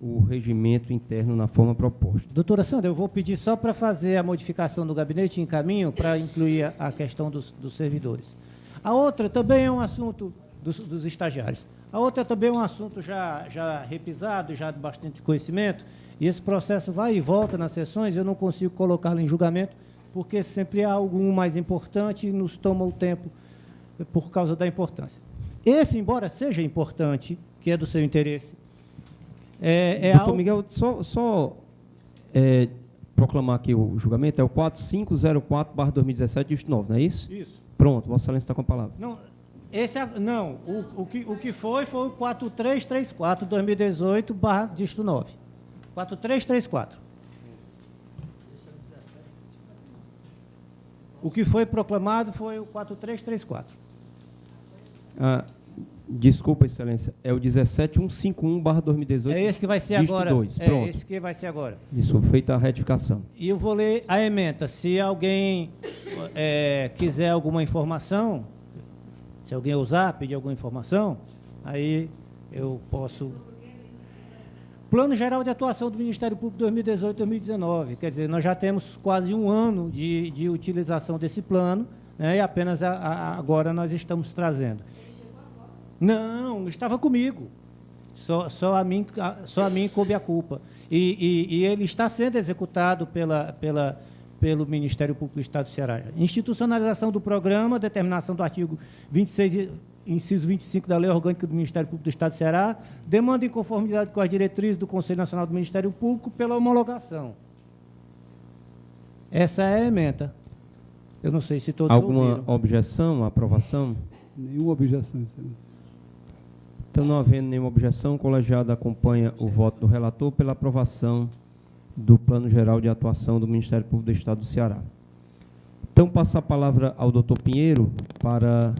o regimento interno na forma proposta. Doutora Sandra, eu vou pedir só para fazer a modificação do gabinete em caminho para incluir a questão dos servidores. A outra também é um assunto dos estagiários. A outra também é um assunto já repisado, já de bastante conhecimento, e esse processo vai e volta nas sessões, eu não consigo colocá-lo em julgamento, porque sempre há algum mais importante e nos toma o tempo por causa da importância. Esse, embora seja importante, que é do seu interesse. Doutor Miguel, só proclamar aqui o julgamento, é o 4504/2017, dígito 9, não é isso? Isso. Pronto, Vossa Excelência está com a palavra. Não, o que foi o 4334/2018, dígito 9. 4334. O que foi proclamado foi o 4334. Desculpa, Excelência, é o 17151/2018. É esse que vai ser dígito agora. 2. Pronto. É esse que vai ser agora. Isso, feita a retificação. E eu vou ler a ementa. Se alguém quiser alguma informação, se alguém ousar pedir alguma informação, aí eu posso... Plano Geral de Atuação do Ministério Público 2018-2019. Quer dizer, nós já temos quase um ano de utilização desse plano, né, e apenas agora nós estamos trazendo. Não, estava comigo. Só a mim coube a culpa. E ele está sendo executado pelo Ministério Público do Estado do Ceará. Institucionalização do programa, determinação do artigo 26, inciso 25 da Lei Orgânica do Ministério Público do Estado do Ceará, demanda em conformidade com as diretrizes do Conselho Nacional do Ministério Público pela homologação. Essa é a ementa. Eu não sei se todos Alguma ouviram. objeção à aprovação? Nenhuma objeção, Excelência. Então, não havendo nenhuma objeção, o colegiado acompanha o voto do relator pela aprovação do Plano Geral de Atuação do Ministério Público do Estado do Ceará. Então, passo a palavra ao doutor Pinheiro para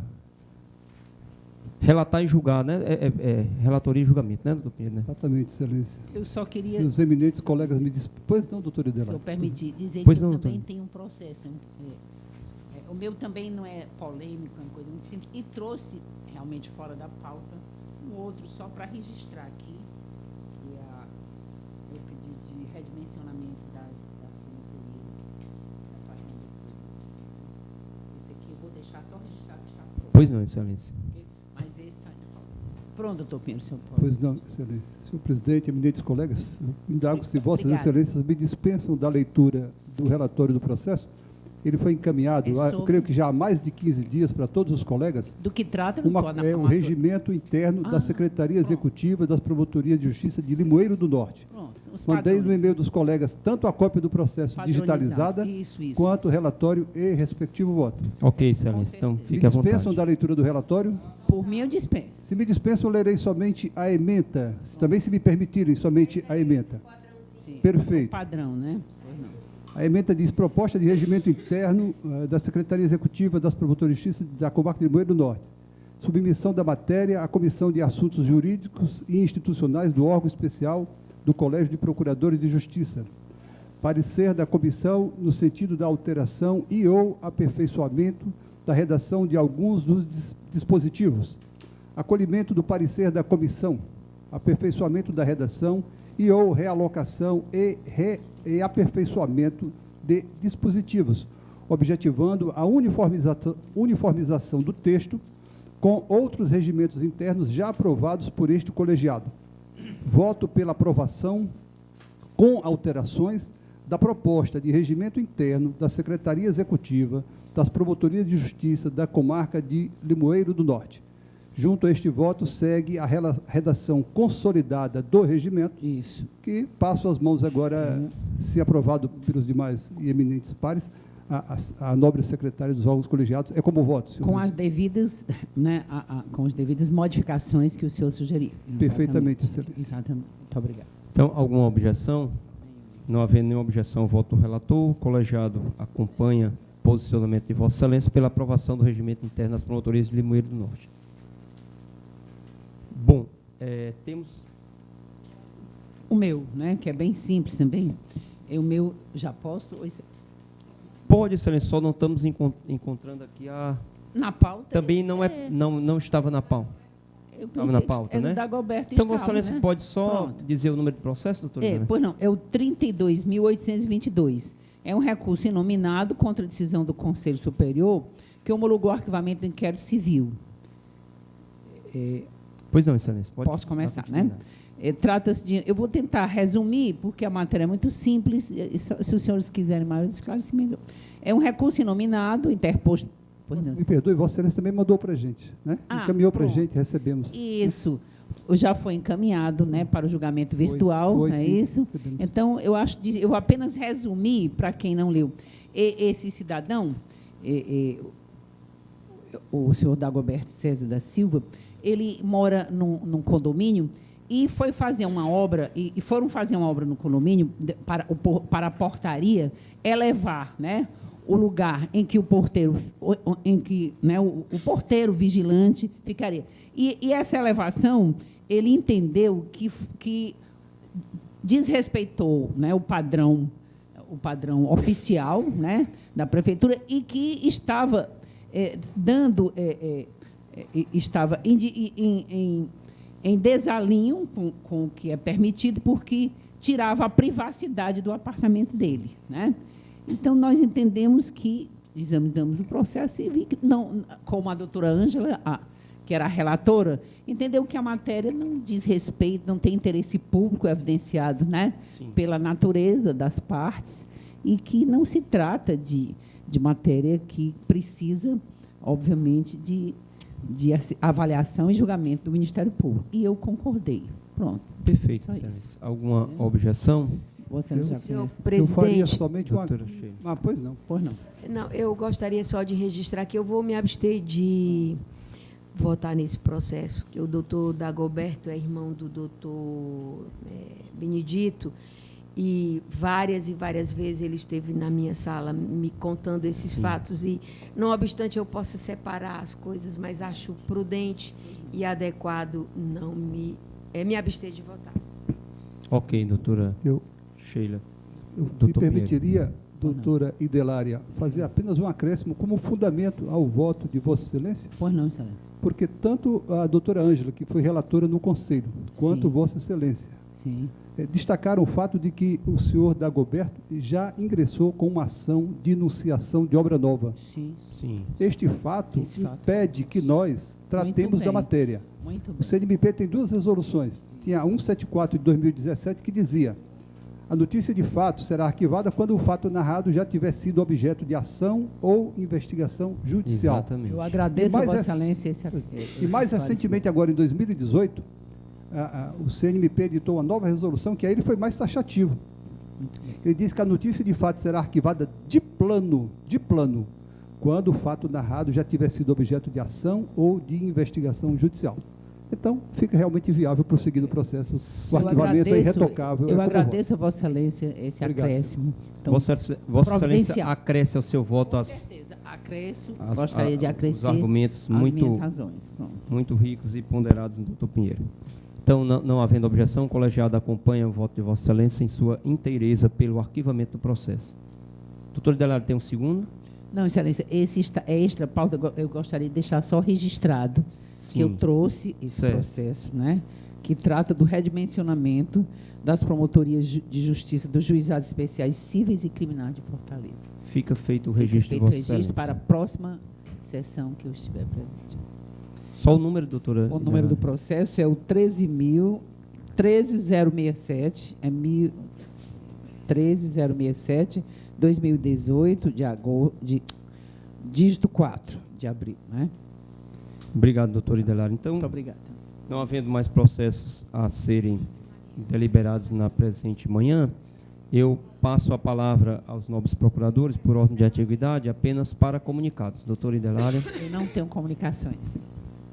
relatar e julgar, né? Relatoria e julgamento, né, doutor Pinheiro? Né? Exatamente, Excelência. Eu só queria... Se os eminentes colegas me dispõem... Pois não, doutor Idela. Se eu permitir dizer pois que não, eu também doutor. tenho um processo. O meu também não é polêmico, é uma coisa muito simples. E trouxe, realmente fora da pauta, um outro só para registrar aqui, que é o pedido de redimensionamento das promotorias da Fazenda Pública. Esse aqui eu vou deixar só registrado que está pronto. Pois não, Excelência. Mas esse está em pauta. Pronto, doutor Pinheiro, senhor pode. Pois não, Excelência. Senhor presidente, eminentes colegas, eu indago se vossas Obrigada. excelências me dispensam da leitura do relatório do processo. Ele foi encaminhado, eu creio que já há mais de 15 dias para todos os colegas. Do que trata, o regimento interno da Secretaria Executiva das Promotorias de Justiça de Limoeiro do Norte. Mandei no e-mail dos colegas tanto a cópia do processo digitalizada, quanto o relatório e respectivo voto. Ok, Excelência. Então, fique à vontade. Me dispensam da leitura do relatório? Por mim, eu dispenso. Se me dispensam, eu lerei somente a ementa. Também, se me permitirem, somente a ementa. Sim. Perfeito. Padrão, né? Pois não. A ementa diz proposta de regimento interno da Secretaria Executiva das Promotorias de Justiça da Comarca de Limoeiro do Norte. Submissão da matéria à Comissão de Assuntos Jurídicos e Institucionais do órgão especial do Colégio de Procuradores de Justiça. Parecer da comissão no sentido da alteração e ou aperfeiçoamento da redação de alguns dos dispositivos. Acolhimento do parecer da comissão. Aperfeiçoamento da redação e ou realocação e aperfeiçoamento de dispositivos, objetivando a uniformização do texto com outros regimentos internos já aprovados por este colegiado. Voto pela aprovação, com alterações, da proposta de regimento interno da Secretaria Executiva das Promotorias de Justiça da Comarca de Limoeiro do Norte. Junto a este voto, segue a redação consolidada do regimento, que passo as mãos agora, se aprovado pelos demais e eminentes pares, a nobre secretária dos órgãos colegiados. É como voto, senhor? Com as devidas, né, com as devidas modificações que o senhor sugeriu. Perfeitamente, Excelência. Exatamente. Muito obrigado. Então, alguma objeção? Não havendo nenhuma objeção ao voto do relator, o colegiado acompanha o posicionamento de Vossa Excelência pela aprovação do regimento interno das promotorias de Limoeiro do Norte. Bom, temos... O meu, né, que é bem simples também. O meu, já posso? Pode, Excelência, só não estamos encontrando aqui a... Na pauta? Também não estava na pauta. Estava na pauta, né? Da Goberto então, estava, Vossa Excelência, né? pode só dizer o número de processo, doutor? Pois não, é o 32.822. É um recurso inominado contra a decisão do Conselho Superior que homologou o arquivamento do inquérito civil. Pois não, Excelência. Posso começar, né? Trata-se de... Eu vou tentar resumir, porque a matéria é muito simples. Se os senhores quiserem maiores esclarecimentos. É um recurso inominado, interposto... Me perdoe, Vossa Excelência também mandou para a gente, né? Encaminhou para a gente, recebemos. Isso. já foi encaminhado, né, para o julgamento virtual, foi, não é sim, isso? Então, eu vou apenas resumir, para quem não leu. Esse cidadão, o senhor Dagoberto César da Silva, ele mora num condomínio e foi fazer uma obra, e foram fazer uma obra no condomínio para a portaria elevar, né, o lugar em que o porteiro, né, o porteiro vigilante ficaria. E essa elevação, ele entendeu que desrespeitou, né, o padrão oficial, né, da prefeitura, e que estava estava em desalinho com o que é permitido, porque tirava a privacidade do apartamento dele, né? Então, nós entendemos que examinamos o processo e vi que, não, como a doutora Ângela, que era a relatora, entendeu que a matéria não diz respeito, não tem interesse público evidenciado, né, pela natureza das partes, e que não se trata de matéria que precisa, obviamente, de avaliação e julgamento do Ministério Público. E eu concordei. Pronto. Perfeito, Excelência. Alguma objeção? Você já conhece. Eu faria somente uma... pois não. Pois não. Não, eu gostaria só de registrar que eu vou me abster de votar nesse processo, que o doutor Dagoberto é irmão do doutor Benedito, e várias vezes ele esteve na minha sala me contando esses fatos, e, não obstante eu possa separar as coisas, mas acho prudente e adequado me abster de votar. Ok, doutora Sheila. Eu me permitiria, doutora Idelária, fazer apenas um acréscimo como fundamento ao voto de Vossa Excelência? Pois não, Excelência. Porque tanto a doutora Ângela, que foi relatora no Conselho, quanto Vossa Excelência, destacaram o fato de que o senhor Dagoberto já ingressou com uma ação de enunciação de obra nova. Sim. Este fato impede que nós tratemos da matéria. O CNMP tem duas resoluções. Tinha 174 de 2017 que dizia: a notícia de fato será arquivada quando o fato narrado já tiver sido objeto de ação ou investigação judicial. Exatamente. Eu agradeço a Vossa Excelência esse E mais recentemente, agora em 2018, o CNMP editou uma nova resolução que aí ele foi mais taxativo. Ele diz que a notícia de fato será arquivada de plano, quando o fato narrado já tiver sido objeto de ação ou de investigação judicial. Então, fica realmente viável prosseguir no processo. O arquivamento é irretocável. Eu agradeço a Vossa Excelência esse acréscimo. Então, Vossa Excelência acresce ao seu voto Com certeza, gostaria de acrescer os argumentos as minhas razões. Muito ricos e ponderados do doutor Pinheiro. Então, não havendo objeção, o colegiado acompanha o voto de Vossa Excelência em sua inteireza pelo arquivamento do processo. Doutor Idelário, tem um segundo? Não, Excelência, esse é extra pauta, eu gostaria de deixar só registrado que eu trouxe esse processo, né, que trata do redimensionamento das promotorias de justiça dos juizados especiais cíveis e criminais de Fortaleza. Fica feito o registro de Vossa Excelência. Para a próxima sessão que eu estiver presente. Só o número, doutora? O número do processo é o 13067, 13067, 2018, de dígito 4 de abril, né? Obrigado, doutor Idelário. Então, muito obrigado. Não havendo mais processos a serem deliberados na presente manhã, eu passo a palavra aos nobres procuradores, por ordem de antiguidade, apenas para comunicados. Doutor Idelário. Eu não tenho comunicações.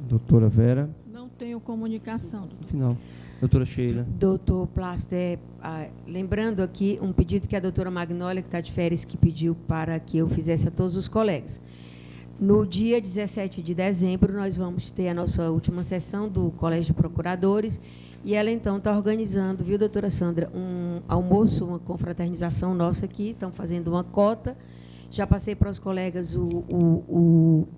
Doutora Vera. Não tenho comunicação. No final. Doutora Sheila. Doutor Plaster, lembrando aqui um pedido que a doutora Magnólia, que está de férias, que pediu para que eu fizesse a todos os colegas. No dia 17 de dezembro, nós vamos ter a nossa última sessão do Colégio de Procuradores, e ela, então, está organizando, viu, doutora Sandra, um almoço, uma confraternização nossa aqui, estão fazendo uma cota. Já passei para os colegas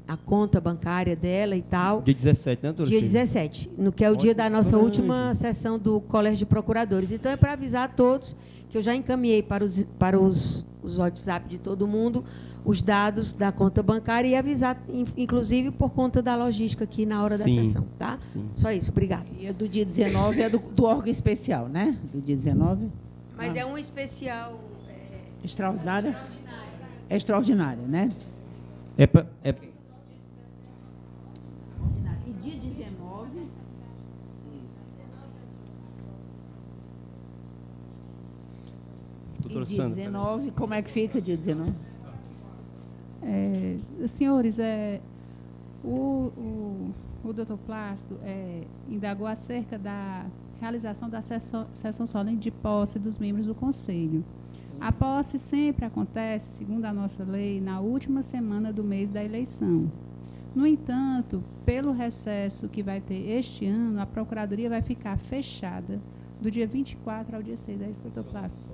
a conta bancária dela e tal. Dia 17, né, doutora? Dia 17, no que é o dia da nossa última sessão do Colégio de Procuradores. Então, é para avisar a todos que eu já encaminhei para os WhatsApp de todo mundo os dados da conta bancária e avisar, inclusive, por conta da logística aqui na hora da sessão, tá? Sim. Só isso, obrigada. E a do dia 19 é do órgão especial, né? Do dia 19. Mas é um especial... Extraordinária? Extraordinária, né? E dia 19, doutora dia Sandra? 19, como é que fica dia 19? Senhores, o doutor Plácido indagou acerca da realização da sessão solene de posse dos membros do Conselho. A posse sempre acontece, segundo a nossa lei, na última semana do mês da eleição. No entanto, pelo recesso que vai ter este ano, a Procuradoria vai ficar fechada do dia 24 ao dia 6. É isso, doutor Plácido?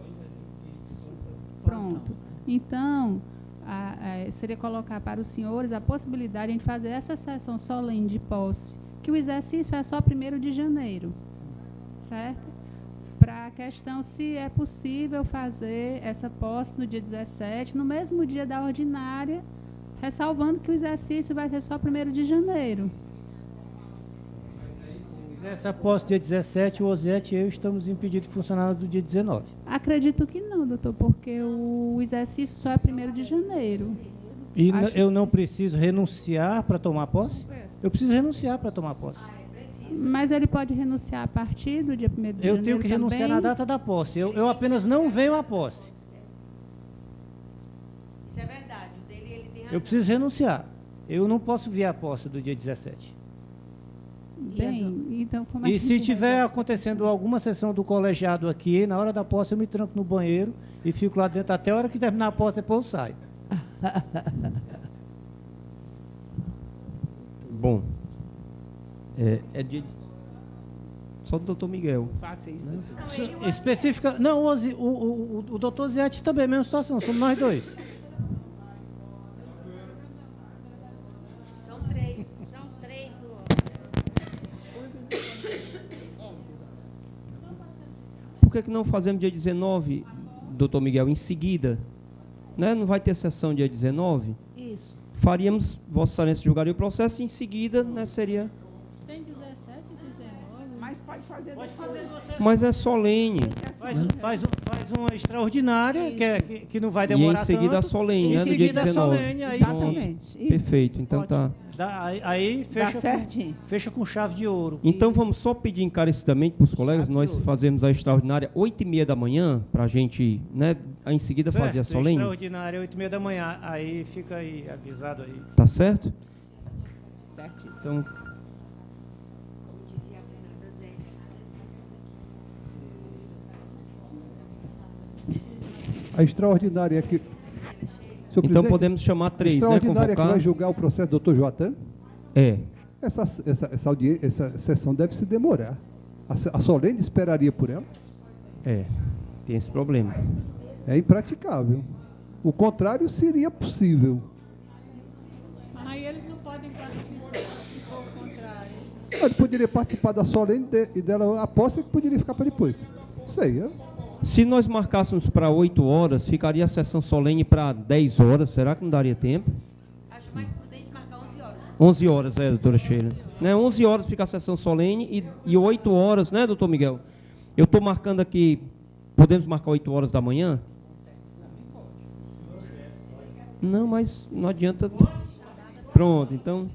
Pronto. Então, seria colocar para os senhores a possibilidade de fazer essa sessão solene de posse, que o exercício é só 1º de janeiro, certo? Para a questão se é possível fazer essa posse no dia 17, no mesmo dia da ordinária, ressalvando que o exercício vai ser só 1º de janeiro. Essa posse dia 17, o Osete e eu estamos impedidos de funcionar do dia 19. Acredito que não, doutor, porque o exercício só é 1º de janeiro. E eu não preciso renunciar para tomar posse? Eu preciso renunciar para tomar posse. Mas ele pode renunciar a partir do dia 1º de janeiro. Eu tenho que renunciar na data da posse. Eu apenas não venho à posse. Isso é verdade. O dele, ele tem razão. Eu preciso renunciar. Eu não posso vir à posse do dia 17. Bem, então como é E que se tiver acontecendo alguma sessão do colegiado aqui, na hora da posse eu me tranco no banheiro e fico lá dentro até a hora que terminar a posse, depois eu saio. Bom, só do doutor Miguel. Faça isso. Específica. Não, o doutor Ziete também, mesma situação, somos nós dois. São três do Por que não fazemos dia 19, doutor Miguel, em seguida? Né? Não vai ter sessão dia 19? Isso. Faríamos, Vossa Excelência julgaria o processo e em seguida, né, seria... Tem 17 e 19. Mas pode fazer Mas é solene. Faz uma extraordinária, que não vai E demorar em seguida tanto. a solene, Em né, no dia seguida 19. a solene, aí Exatamente. sim. Isso. Perfeito, então tá. Aí fecha, certinho. fecha com chave de ouro. Então vamos só pedir encarecidamente para os colegas, nós fazemos a extraordinária 8h30 da manhã, para a gente, né, em seguida Certo, fazer a solene. extraordinária, 8h30 da manhã. Aí fica aí, avisado aí. Tá certo? Certinho. Então, A extraordinária é que... Senhor então presidente, podemos chamar 3, a né? extraordinária Convocar. que vai julgar o processo do doutor Joatan? É. Essa sessão deve se demorar. A solene esperaria por ela? É, tem esse problema. É impraticável. O contrário seria possível. Aí eles não podem participar se for o contrário. Ele poderia participar da solene e dela a posse que poderia ficar para depois. Isso aí, Se nós marcássemos para 8 horas, ficaria a sessão solene para 10 horas. Será que não daria tempo? Acho mais prudente marcar 11 horas. 11 horas, doutora Sheila. Né, 11 horas fica a sessão solene e 8 horas, né, doutor Miguel? Eu estou marcando aqui, podemos marcar 8 horas da manhã? Não, mas não adianta. Pronto, então...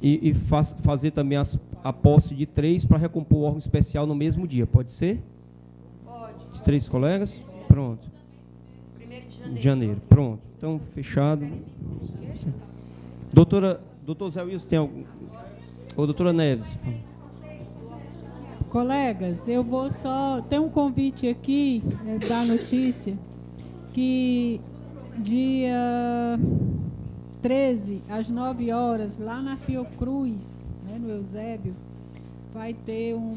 E fazer também a posse de 3 para recompor o órgão especial no mesmo dia, pode ser? Pode. Os 3 colegas? Pronto. 1º de Janeiro, pronto. Então, fechado. Doutor Zé Wilson, tem algum... Ou doutora Neves? Colegas, eu vou só... Tem um convite aqui da notícia que dia 13, às 9 horas, lá na Fiocruz, né, no Eusébio, vai ter um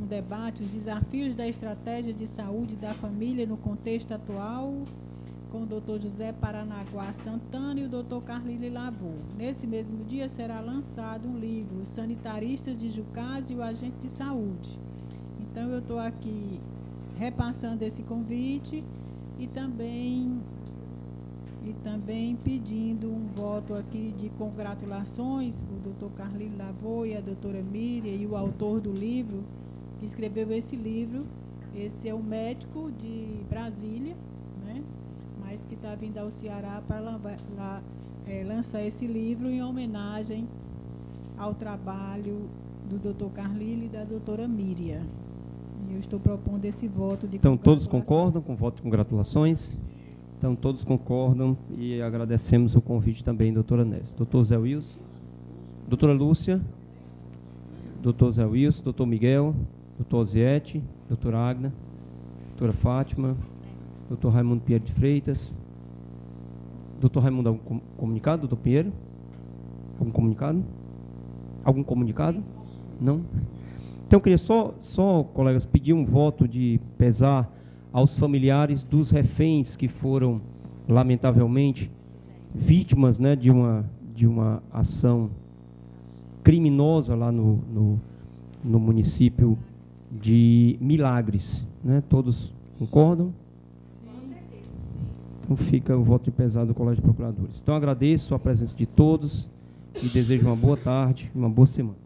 debate, os desafios da estratégia de saúde da família no contexto atual, com o Dr. José Paranaguá Santana e o Dr. Carlile Lavô. Nesse mesmo dia será lançado um livro, Os Sanitaristas de Jucás e o Agente de Saúde. Então, eu estou aqui repassando esse convite e também pedindo um voto aqui de congratulações para o Dr. Carlile Lavô e a doutora Miriam e o autor do livro, que escreveu esse livro. Esse é um médico de Brasília, né, mas que está vindo ao Ceará para lançar esse livro em homenagem ao trabalho do Dr. Carlile e da doutora Miriam. Eu estou propondo esse voto de Então, todos concordam com o voto de congratulações? Então, todos concordam e agradecemos o convite também, doutora Neves. Doutor Zé Wilson, doutora Lúcia, doutor Zé Wilson, doutor Miguel, doutor Oziete, doutora Agna, doutora Fátima, doutor Raimundo Pinheiro de Freitas. Doutor Raimundo, algum comunicado, doutor Pinheiro? Algum comunicado? Algum comunicado? Não? Então, eu queria só, colegas, pedir um voto de pesar aos familiares dos reféns que foram, lamentavelmente, vítimas, né, de uma ação criminosa lá no município de Milagres. Né? Todos concordam? Com certeza. Então, fica o voto de pesar do Colégio de Procuradores. Então, agradeço a presença de todos e desejo uma boa tarde e uma boa semana.